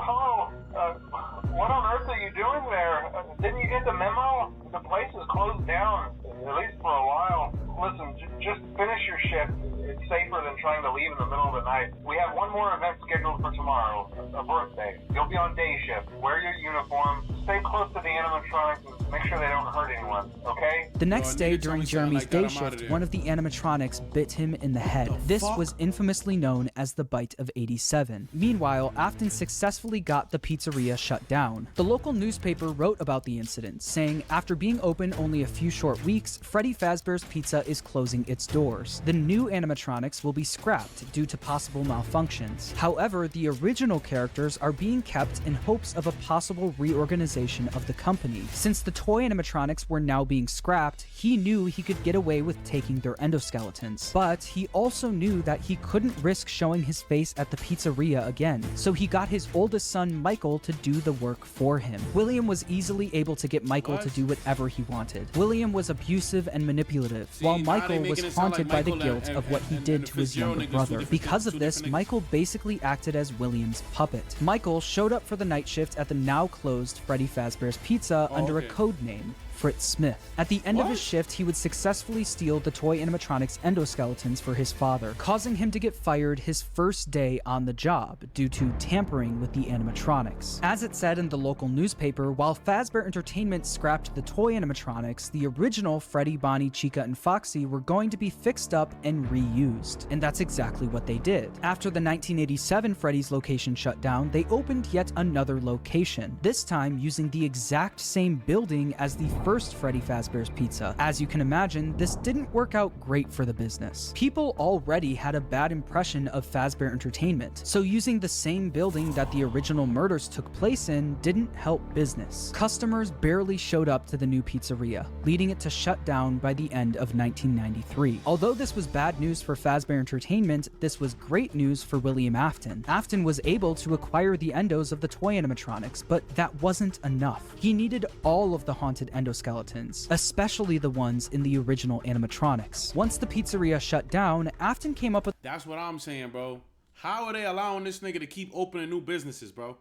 What on earth are you doing there? Didn't you get the memo? The place is closed down, at least for a while. Listen, just finish your shift. It's safer than trying to leave in the middle of the night. We have one more event scheduled for tomorrow, a birthday. You'll be on day shift. Wear your uniform. Stay close to the animatronics and make sure they don't hurt anyone, okay? The next day during Jeremy's day shift, one of the animatronics bit him in the head. This was infamously known as the Bite of 87. Meanwhile, Afton successfully got the pizzeria shut down. The local newspaper wrote about the incident, saying after being open only a few short weeks, Freddy Fazbear's Pizza is closing its doors. The new animatronics will be scrapped due to possible malfunctions. However, the original characters are being kept in hopes of a possible reorganization of the company. Since the toy animatronics were now being scrapped, he knew he could get away with taking their endoskeletons. But he also knew that he couldn't risk showing his face at the pizzeria again, so he got his oldest son Michael to do the work for him. William was easily able to get Michael to do whatever he wanted. William was abusive and manipulative, while Michael was haunted by the guilt of what he did to his younger brother. Because of this, Michael basically acted as William's puppet. Michael showed up for the night shift at the now closed Freddy Fazbear's Pizza under a code name, Fritz Smith. At the end of his shift, he would successfully steal the toy animatronics endoskeletons for his father, causing him to get fired his first day on the job due to tampering with the animatronics. As it said in the local newspaper, while Fazbear Entertainment scrapped the toy animatronics, the original Freddy, Bonnie, Chica, and Foxy were going to be fixed up and reused. And that's exactly what they did. After the 1987 Freddy's location shut down, they opened yet another location, this time using the exact same building as the first Freddy Fazbear's Pizza. As you can imagine, this didn't work out great for the business. People already had a bad impression of Fazbear Entertainment, so using the same building that the original murders took place in didn't help business. Customers barely showed up to the new pizzeria, leading it to shut down by the end of 1993. Although this was bad news for Fazbear Entertainment, this was great news for William Afton. Afton was able to acquire the endos of the toy animatronics, but that wasn't enough. He needed all of the haunted endoskeletons, especially the ones in the original animatronics. Once the pizzeria shut down, Afton came up with— That's what I'm saying, bro. How are they allowing this nigga to keep opening new businesses, bro?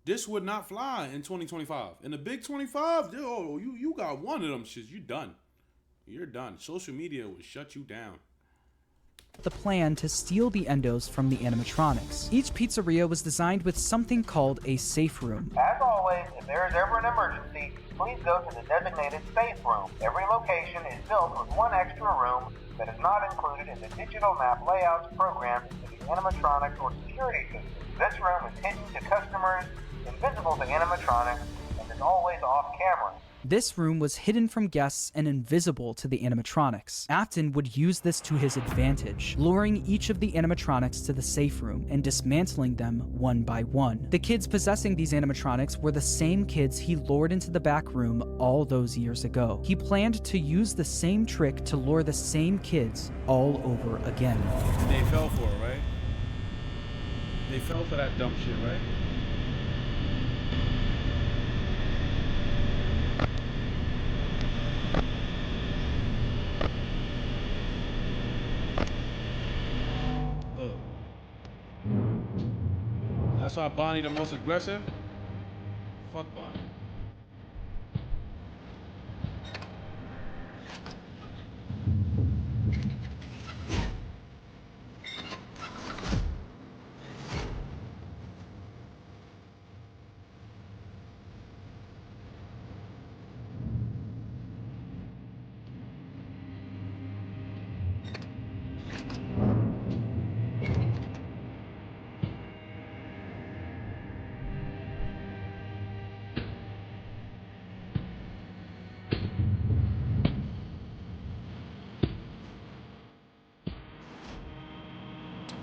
This would not fly in 2025. In the big 25, you got one of them shits, you done. You're done. Social media will shut you down. The plan to steal the endos from the animatronics. Each pizzeria was designed with something called a safe room. As always, if there is ever an emergency, please go to the designated safe room. Every location is built with one extra room that is not included in the digital map layouts programmed into the animatronics or security system. This room is hidden to customers, invisible to animatronics, and is always off camera. This room was hidden from guests and invisible to the animatronics. Afton would use this to his advantage, luring each of the animatronics to the safe room and dismantling them one by one. The kids possessing these animatronics were the same kids he lured into the back room all those years ago. He planned to use the same trick to lure the same kids all over again. They fell for it, right? They fell for that dumb shit, right? That's why Bonnie the most aggressive? Fuck Bonnie.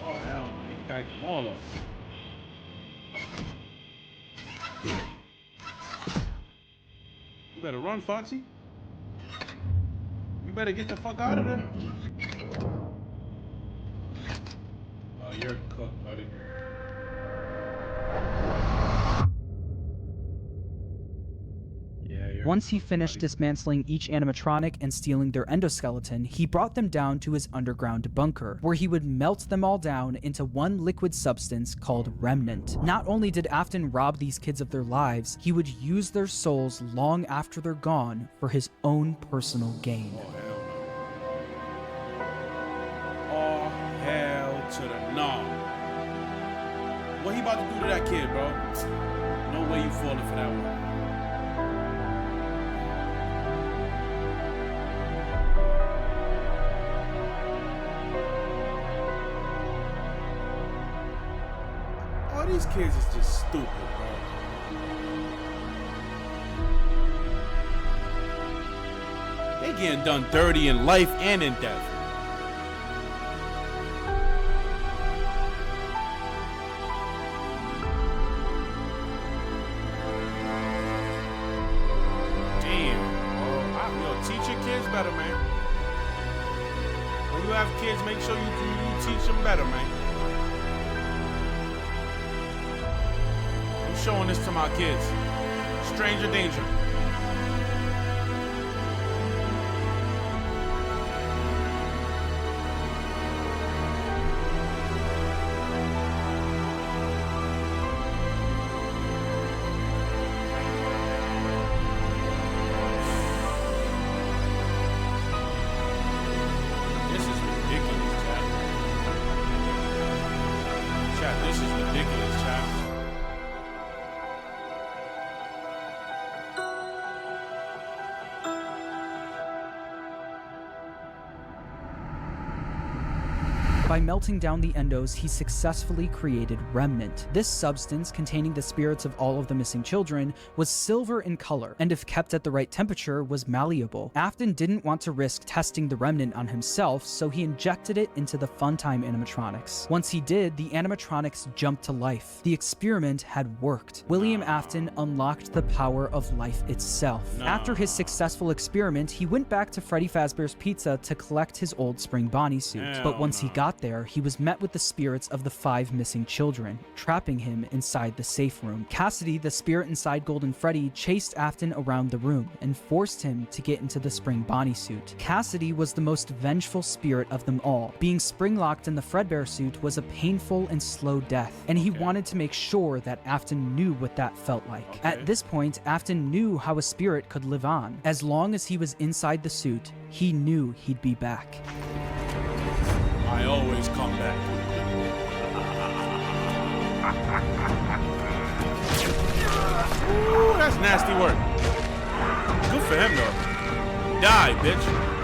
Oh hell, he got all of them. You better run, Foxy. You better get the fuck out of there. Oh, you're cooked, buddy. Once he finished dismantling each animatronic and stealing their endoskeleton, he brought them down to his underground bunker, where he would melt them all down into one liquid substance called Remnant. Not only did Afton rob these kids of their lives, he would use their souls long after they're gone for his own personal gain. Oh, hell to the no. What he about to do to that kid, bro? No way you falling for that one. All these kids is just stupid, bro. They getting done dirty in life and in death. kids better, man. When you have kids, make sure you teach them better, man. I'm showing this to my kids. Stranger danger. By melting down the endos, he successfully created Remnant. This substance, containing the spirits of all of the missing children, was silver in color, and if kept at the right temperature, was malleable. Afton didn't want to risk testing the Remnant on himself, so he injected it into the Funtime animatronics. Once he did, the animatronics jumped to life. The experiment had worked. William Afton unlocked the power of life itself. After his successful experiment, he went back to Freddy Fazbear's Pizza to collect his old spring Bonnie suit. But once he got there, he was met with the spirits of the 5 missing children, trapping him inside the safe room. Cassidy, the spirit inside Golden Freddy, chased Afton around the room and forced him to get into the spring Bonnie suit. Cassidy was the most vengeful spirit of them all. Being spring-locked in the Fredbear suit was a painful and slow death, and he wanted to make sure that Afton knew what that felt like. At this point, Afton knew how a spirit could live on. As long as he was inside the suit, he knew he'd be back. I always come back. Ooh, that's nasty work. Good for him, though. Die, bitch.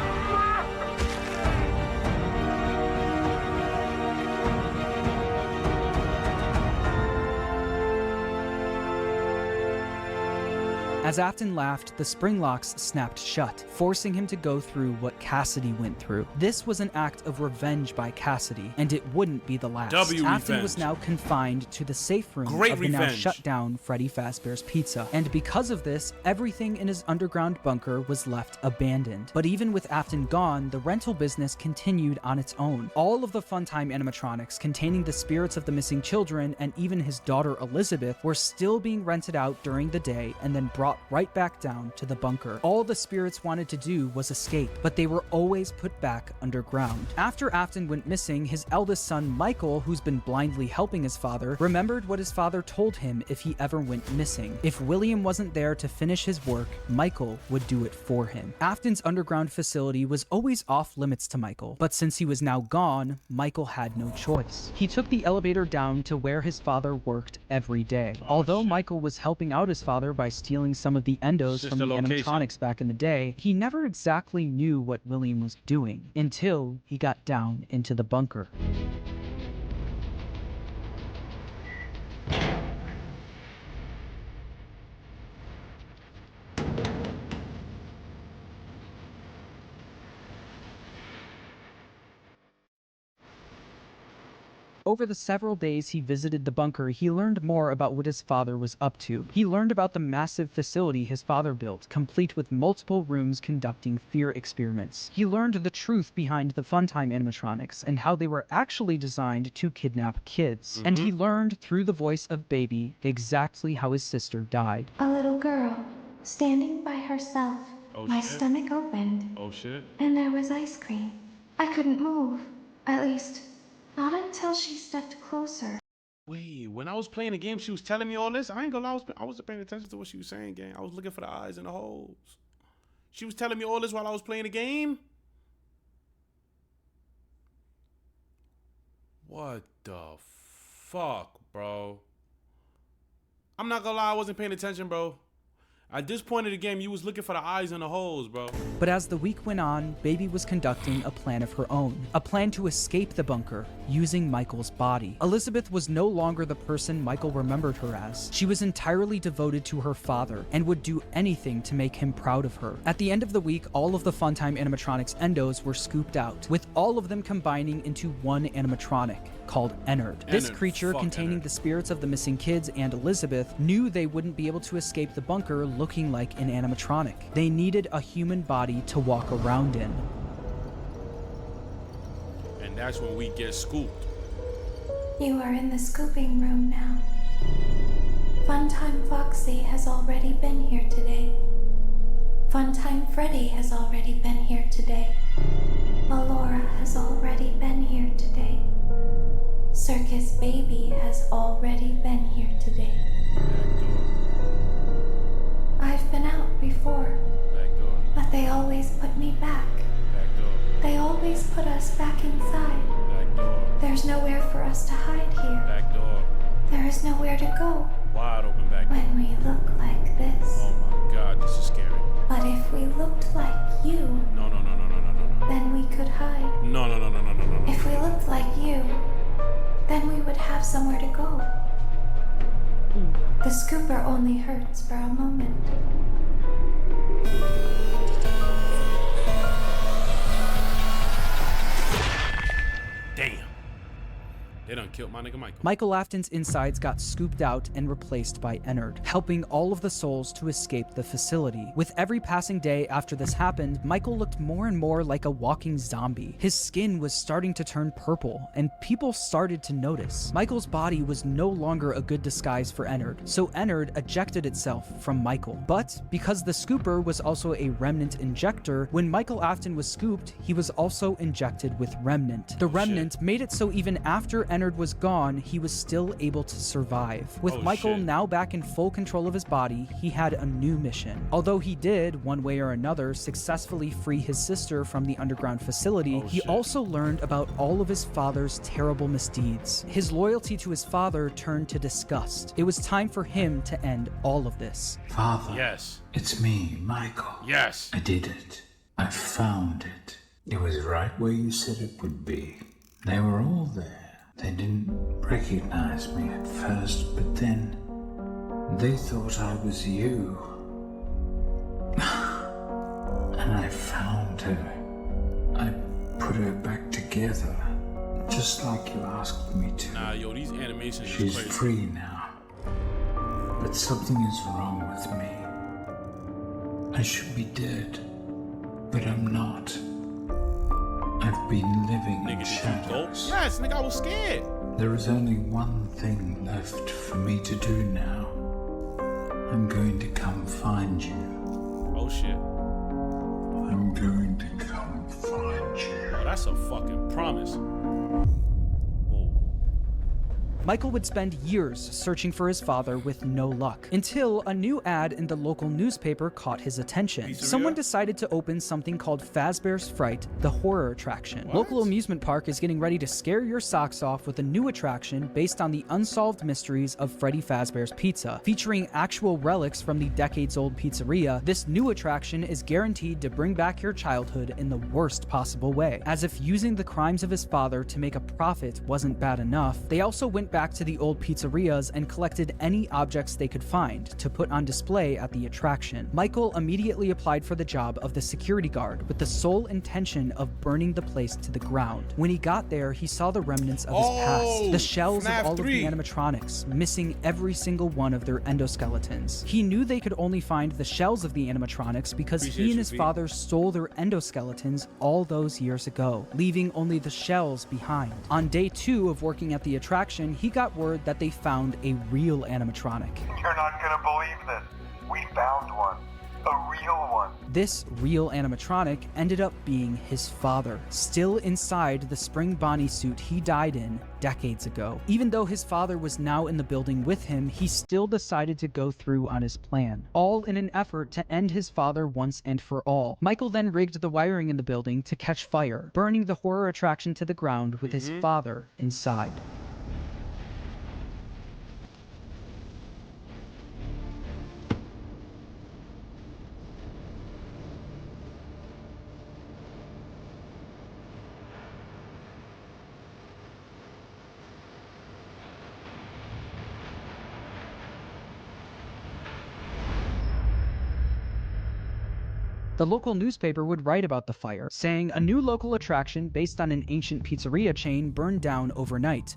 As Afton laughed, the spring locks snapped shut, forcing him to go through what Cassidy went through. This was an act of revenge by Cassidy, and it wouldn't be the last. Afton was now confined to the safe room of the now shut down Freddy Fazbear's Pizza, and because of this, everything in his underground bunker was left abandoned. But even with Afton gone, the rental business continued on its own. All of the Funtime animatronics containing the spirits of the missing children and even his daughter Elizabeth were still being rented out during the day and then brought right back down to the bunker. All the spirits wanted to do was escape, but they were always put back underground. After Afton went missing, his eldest son Michael, who's been blindly helping his father, remembered what his father told him if he ever went missing. If William wasn't there to finish his work, Michael would do it for him. Afton's underground facility was always off limits to Michael, but since he was now gone, Michael had no choice. He took the elevator down to where his father worked every day. Although Michael was helping out his father by stealing some of the endos from the animatronics back in the day, he never exactly knew what William was doing until he got down into the bunker. Over the several days he visited the bunker, he learned more about what his father was up to. He learned about the massive facility his father built, complete with multiple rooms conducting fear experiments. He learned the truth behind the Funtime animatronics and how they were actually designed to kidnap kids. And he learned through the voice of Baby exactly how his sister died. A little girl, standing by herself. My stomach opened. Oh shit. And there was ice cream. I couldn't move. At least, not until she stepped closer. Wait, when I was playing the game, she was telling me all this? I ain't gonna lie, I wasn't paying attention to what she was saying, gang. I was looking for the eyes and the holes. She was telling me all this while I was playing the game? What the fuck, bro? I'm not gonna lie, I wasn't paying attention, bro. At this point of the game, you was looking for the eyes and the holes, bro. But as the week went on, Baby was conducting a plan of her own. A plan to escape the bunker, using Michael's body. Elizabeth was no longer the person Michael remembered her as. She was entirely devoted to her father, and would do anything to make him proud of her. At the end of the week, all of the Funtime animatronics endos were scooped out, with all of them combining into one animatronic, called Ennard. This creature, containing the spirits of the missing kids and Elizabeth, knew they wouldn't be able to escape the bunker looking like an animatronic. They needed a human body to walk around in. And that's when we get scooped. You are in the scooping room now. Funtime Foxy has already been here today. Funtime Freddy has already been here today. Alora has already been here today. Circus Baby has already been here today. I've been out before, but they always put me back. They always put us back inside. There's nowhere for us to hide here. There is nowhere to go. Wide open back door. When we look like this. Oh my god, this is scary. But if we looked like you, No. then we could hide. No. If we looked like you, then we would have somewhere to go. The scooper only hurts for a moment. Damn. They done killed my nigga Michael. Michael Afton's insides got scooped out and replaced by Ennard, helping all of the souls to escape the facility. With every passing day after this happened, Michael looked more and more like a walking zombie. His skin was starting to turn purple, and people started to notice. Michael's body was no longer a good disguise for Ennard, so Ennard ejected itself from Michael. But because the scooper was also a remnant injector, when Michael Afton was scooped, he was also injected with remnant. The remnant made it so even after Ennard was gone, he was still able to survive. With Michael now back in full control of his body, he had a new mission. Although he did, one way or another, successfully free his sister from the underground facility, he also learned about all of his father's terrible misdeeds. His loyalty to his father turned to disgust. It was time for him to end all of this. Father. Yes. It's me, Michael. Yes. I did it. I found it. It was right where you said it would be. They were all there. They didn't recognize me at first, but then they thought I was you. And I found her. I put her back together, just like you asked me to. Nah, yo, these animations She's is crazy. free now. But something is wrong with me. I should be dead, but I'm not. I've been living in shadows. Yes, nigga, I was scared. There is only one thing left for me to do now. I'm going to come find you. Oh shit. I'm going to come find you. Oh, that's a fucking promise. Michael would spend years searching for his father with no luck, until a new ad in the local newspaper caught his attention. Someone decided to open something called Fazbear's Fright, the horror attraction. Local amusement park is getting ready to scare your socks off with a new attraction based on the unsolved mysteries of Freddy Fazbear's Pizza. Featuring actual relics from the decades-old pizzeria, this new attraction is guaranteed to bring back your childhood in the worst possible way. As if using the crimes of his father to make a profit wasn't bad enough, they also went back to the old pizzerias and collected any objects they could find to put on display at the attraction. Michael immediately applied for the job of the security guard with the sole intention of burning the place to the ground. When he got there, he saw the remnants of his past, the shells FNAF of all 3. of the animatronics, missing every single one of their endoskeletons. He knew they could only find the shells of the animatronics because he and his father stole their endoskeletons all those years ago, leaving only the shells behind. On day 2 of working at the attraction, he got word that they found a real animatronic. You're not gonna believe this. We found one. A real one. This real animatronic ended up being his father, still inside the spring Bonnie suit he died in decades ago. Even though his father was now in the building with him, he still decided to go through on his plan, all in an effort to end his father once and for all. Michael then rigged the wiring in the building to catch fire, burning the horror attraction to the ground with his father inside. The local newspaper would write about the fire, saying a new local attraction based on an ancient pizzeria chain burned down overnight.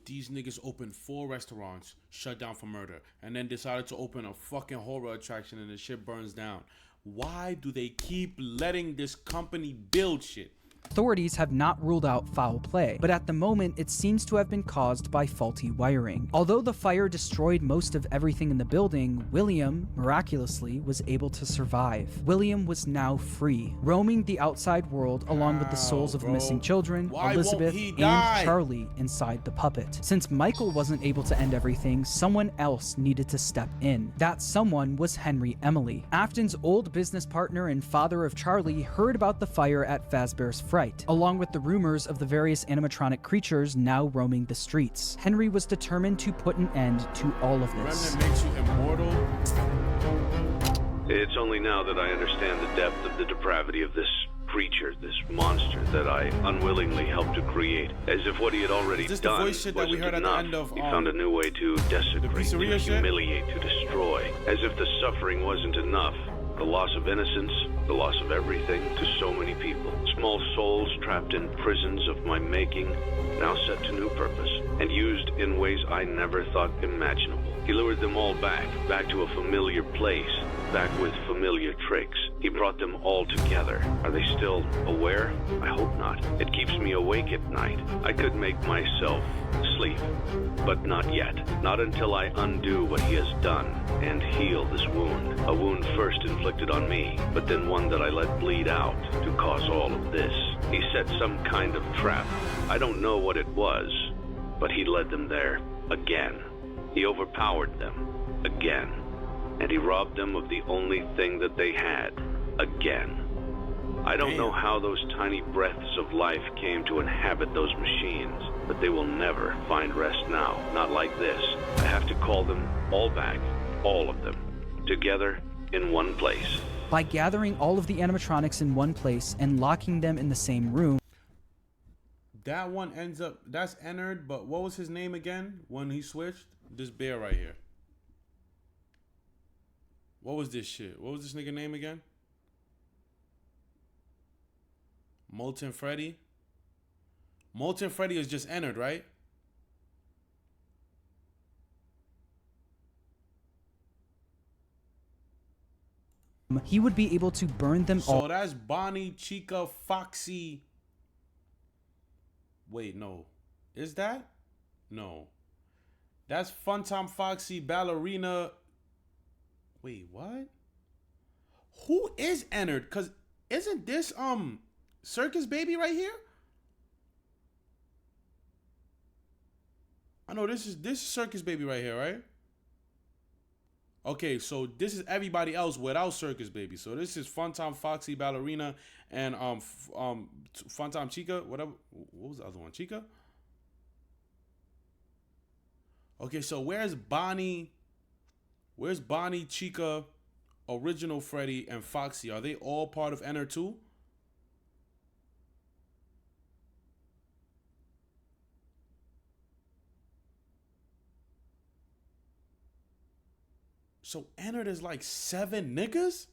these niggas opened 4 restaurants, shut down for murder, and then decided to open a fucking horror attraction and the shit burns down. Why do they keep letting this company build shit? Authorities have not ruled out foul play, but at the moment it seems to have been caused by faulty wiring. Although the fire destroyed most of everything in the building, William, miraculously, was able to survive. William was now free, roaming the outside world along with the souls of the missing children, Elizabeth, and Charlie inside the puppet. Since Michael wasn't able to end everything, someone else needed to step in. That someone was Henry Emily. Afton's old business partner and father of Charlie heard about the fire at Fazbear's Fright, along with the rumors of the various animatronic creatures now roaming the streets. Henry was determined to put an end to all of this. Remnant makes you immortal. It's only now that I understand the depth of the depravity of this creature, this monster that I unwillingly helped to create. As if what he had already done wasn't enough, he found a new way to desecrate, to humiliate, to destroy. As if the suffering wasn't enough. The loss of innocence, the loss of everything to so many people. Small souls trapped in prisons of my making, now set to new purpose, and used in ways I never thought imaginable. He lured them all back to a familiar place, back with familiar tricks. He brought them all together. Are they still aware? I hope not. It keeps me awake at night. I could make myself sleep, but not yet. Not until I undo what he has done and heal this wound. A wound first inflicted on me, but then one that I let bleed out to cause all of this. He set some kind of trap. I don't know what it was, but he led them there again. He overpowered them again. And he robbed them of the only thing that they had, again. I don't know how those tiny breaths of life came to inhabit those machines, but they will never find rest now, not like this. I have to call them all back, all of them, together in one place. By gathering all of the animatronics in one place and locking them in the same room. That one ends up, that's entered, but what was his name again when he switched? This bear right here. What was this shit? What was this nigga name again? Molten Freddy? Molten Freddy is just entered, right? He would be able to burn them all. So that's Bonnie, Chica, Foxy. Wait, no. Is that? No. That's Funtime Foxy, Ballerina. Wait, what? Who is entered? Cause isn't this Circus Baby right here? I know this is Circus Baby right here, right? Okay, so this is everybody else without Circus Baby. So this is Funtime Foxy, Ballerina, and Funtime Chica. Whatever. What was the other one? Chica. Okay, so where's Bonnie? Where's Bonnie, Chica, Original Freddy, and Foxy? Are they all part of Enter 2? So Entered is like 7 niggas?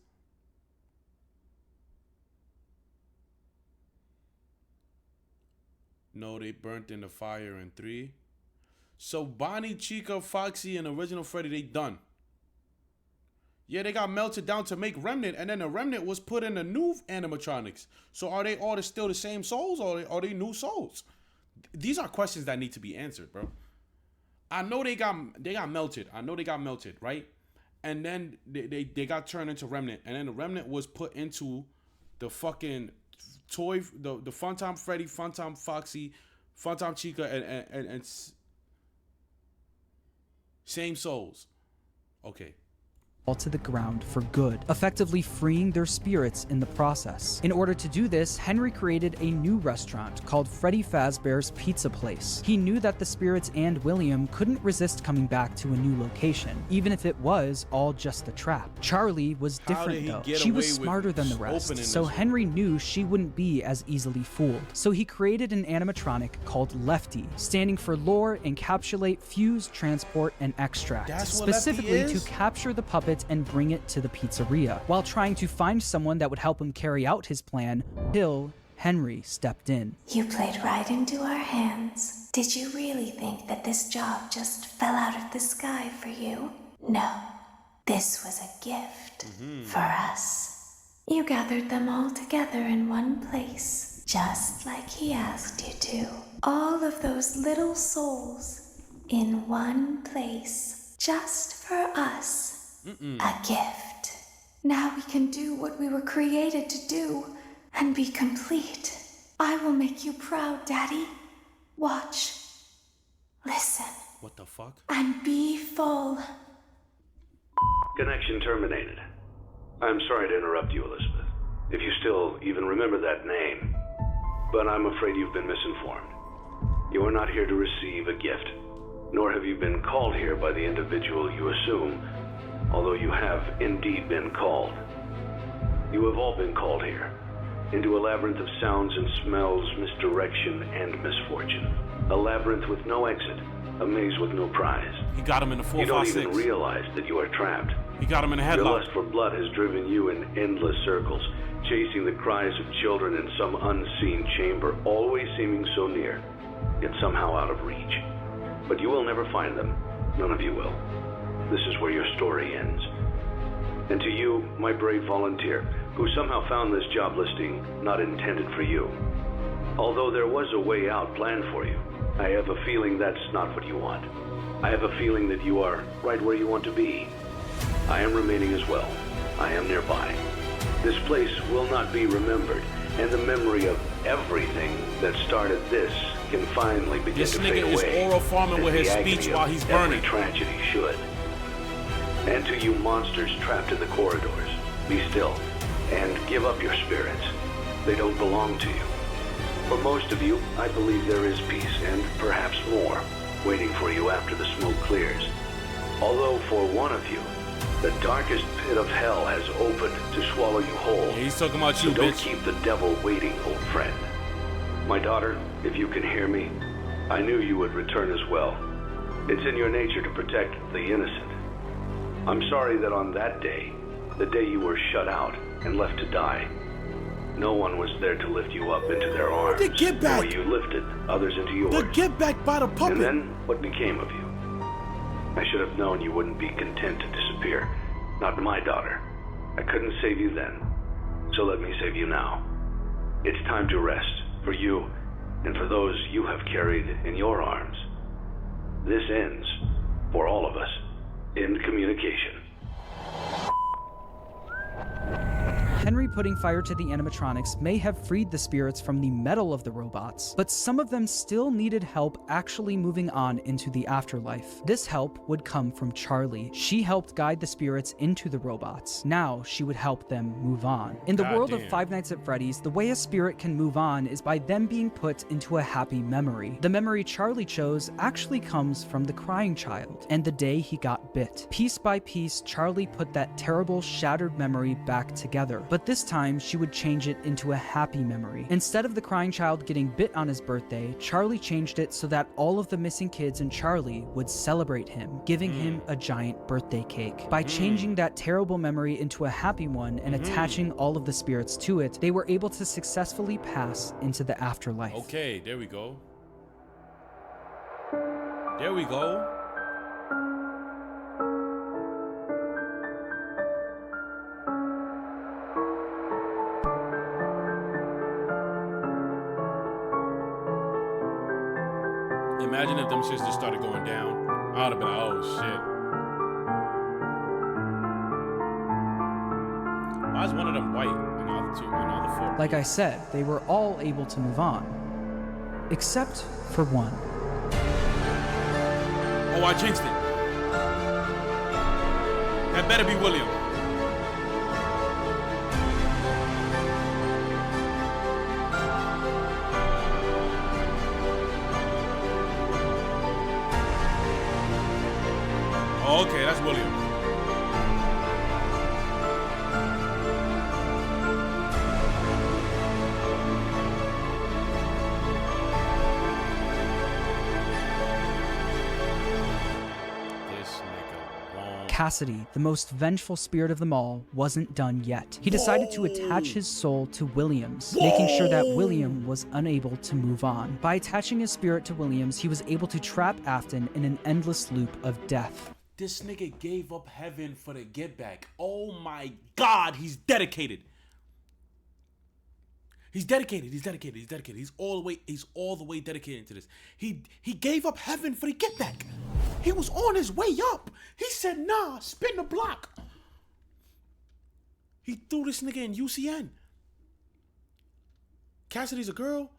No, they burnt in the fire in 3. So Bonnie, Chica, Foxy, and Original Freddy, they done. Yeah, they got melted down to make Remnant, and then the Remnant was put in the new animatronics. So are they all still the same souls, or are they new souls? These are questions that need to be answered, bro. I know they got melted. I know they got melted, right? And then they got turned into Remnant, and then the Remnant was put into the fucking toy, the Funtime Freddy, Funtime Foxy, Funtime Chica, and same souls. Okay. To the ground for good, effectively freeing their spirits in the process. In order to do this, Henry created a new restaurant called Freddy Fazbear's Pizza Place. He knew that the spirits and William couldn't resist coming back to a new location, even if it was all just a trap. Charlie was different though. She was smarter than the rest, so Henry knew she wouldn't be as easily fooled. So he created an animatronic called Lefty, standing for Lure, Encapsulate, Fuse, Transport, and Extract, specifically to capture the puppet and bring it to the pizzeria. While trying to find someone that would help him carry out his plan, kill Henry stepped in. You played right into our hands. Did you really think that this job just fell out of the sky for you? No. This was a gift for us. You gathered them all together in one place, just like he asked you to. All of those little souls in one place, just for us. A gift. Now we can do what we were created to do and be complete. I will make you proud, Daddy. Watch. Listen. What the fuck? And be full. Connection terminated. I'm sorry to interrupt you, Elizabeth, if you still even remember that name, but I'm afraid you've been misinformed. You are not here to receive a gift, nor have you been called here by the individual you assume, although you have indeed been called. You have all been called here, into a labyrinth of sounds and smells, misdirection, and misfortune. A labyrinth with no exit, a maze with no prize. He got him in the 4-5-6. You don't even realize that you are trapped. He got him in a headlock. Your lust for blood has driven you in endless circles, chasing the cries of children in some unseen chamber, always seeming so near, yet somehow out of reach. But you will never find them. None of you will. This is where your story ends. And to you, my brave volunteer, who somehow found this job listing not intended for you. Although there was a way out planned for you, I have a feeling that's not what you want. I have a feeling that you are right where you want to be. I am remaining as well. I am nearby. This place will not be remembered, and the memory of everything that started this can finally begin to fade away. This nigga is oral farming with his speech while he's burning. Every tragedy should. And to you monsters trapped in the corridors, be still and give up your spirits. They don't belong to you. For most of you, I believe there is peace, and perhaps more, waiting for you after the smoke clears. Although for one of you, the darkest pit of hell has opened to swallow you whole. Yeah, he's talking about you, so don't bitch. keep the devil waiting, old friend. My daughter, if you can hear me, I knew you would return as well. It's in your nature to protect the innocent. I'm sorry that on that day, the day you were shut out and left to die, no one was there to lift you up into their arms. The get back! Nor you lifted others into yours. The get back by the puppet! And then, what became of you? I should have known you wouldn't be content to disappear. Not my daughter. I couldn't save you then. So let me save you now. It's time to rest, for you, and for those you have carried in your arms. This ends, for all of us, in communication. Henry putting fire to the animatronics may have freed the spirits from the metal of the robots, but some of them still needed help actually moving on into the afterlife. This help would come from Charlie. She helped guide the spirits into the robots. Now she would help them move on. In the world of Five Nights at Freddy's, the way a spirit can move on is by them being put into a happy memory. The memory Charlie chose actually comes from the crying child and the day he got bit. Piece by piece, Charlie put that terrible, shattered memory back together. But this time, she would change it into a happy memory. Instead of the crying child getting bit on his birthday, Charlie changed it so that all of the missing kids and Charlie would celebrate him, giving him a giant birthday cake. By changing that terrible memory into a happy one and attaching all of the spirits to it, they were able to successfully pass into the afterlife. Okay, there we go. There we go. Imagine if them shits just started going down. I would have been like, oh shit. Why is one of them white and all the two and all the four? Like I said, they were all able to move on. Except for one. Oh, I jinxed it. That better be William. Oh, okay, that's William. Cassidy, the most vengeful spirit of them all, wasn't done yet. He decided to attach his soul to Williams, making sure that William was unable to move on. By attaching his spirit to Williams, he was able to trap Afton in an endless loop of death. This nigga gave up heaven for the get back. Oh my God, he's dedicated. He's dedicated. He's all the way dedicated to this. He gave up heaven for the get back. He was on his way up. He said, nah, spin the block. He threw this nigga in UCN. Cassidy's a girl.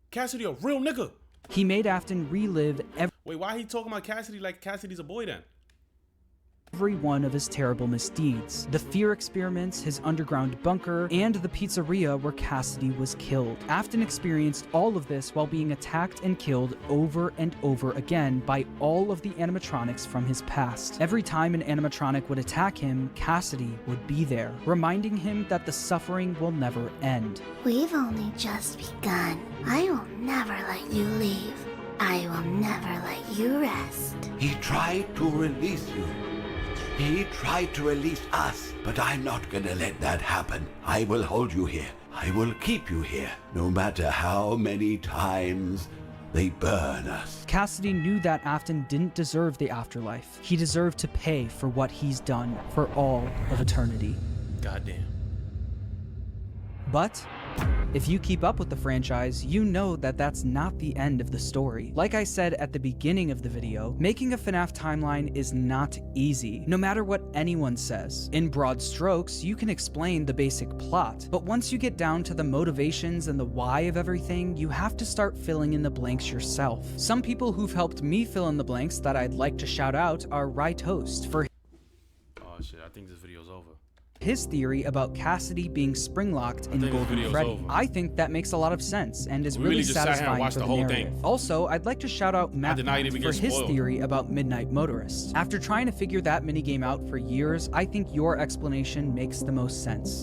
Cassidy a real nigga. He made Afton relive Wait, why he talking about Cassidy like Cassidy's a boy then? every one of his terrible misdeeds. The fear experiments, his underground bunker, and the pizzeria where Cassidy was killed. Afton experienced all of this while being attacked and killed over and over again by all of the animatronics from his past. Every time an animatronic would attack him, Cassidy would be there, reminding him that the suffering will never end. We've only just begun. I will never let you leave. I will never let you rest. He tried to release you. He tried to release us, but I'm not gonna let that happen. I will hold you here. I will keep you here, no matter how many times they burn us. Cassidy knew that Afton didn't deserve the afterlife. He deserved to pay for what he's done for all of eternity. Goddamn. But if you keep up with the franchise, you know that that's not the end of the story. Like I said at the beginning of the video, making a FNAF timeline is not easy, no matter what anyone says. In broad strokes, you can explain the basic plot, but once you get down to the motivations and the why of everything, you have to start filling in the blanks yourself. Some people who've helped me fill in the blanks that I'd like to shout out are Right Host for oh shit, I think this video's over. his theory about Cassidy being spring-locked in Golden Freddy. Over. I think that makes a lot of sense and is We really just sat here and satisfying watched for the the whole narrative. thing. Also, I'd like to shout out Matt for his spoiled. theory about Midnight Motorist. After trying to figure that minigame out for years, I think your explanation makes the most sense.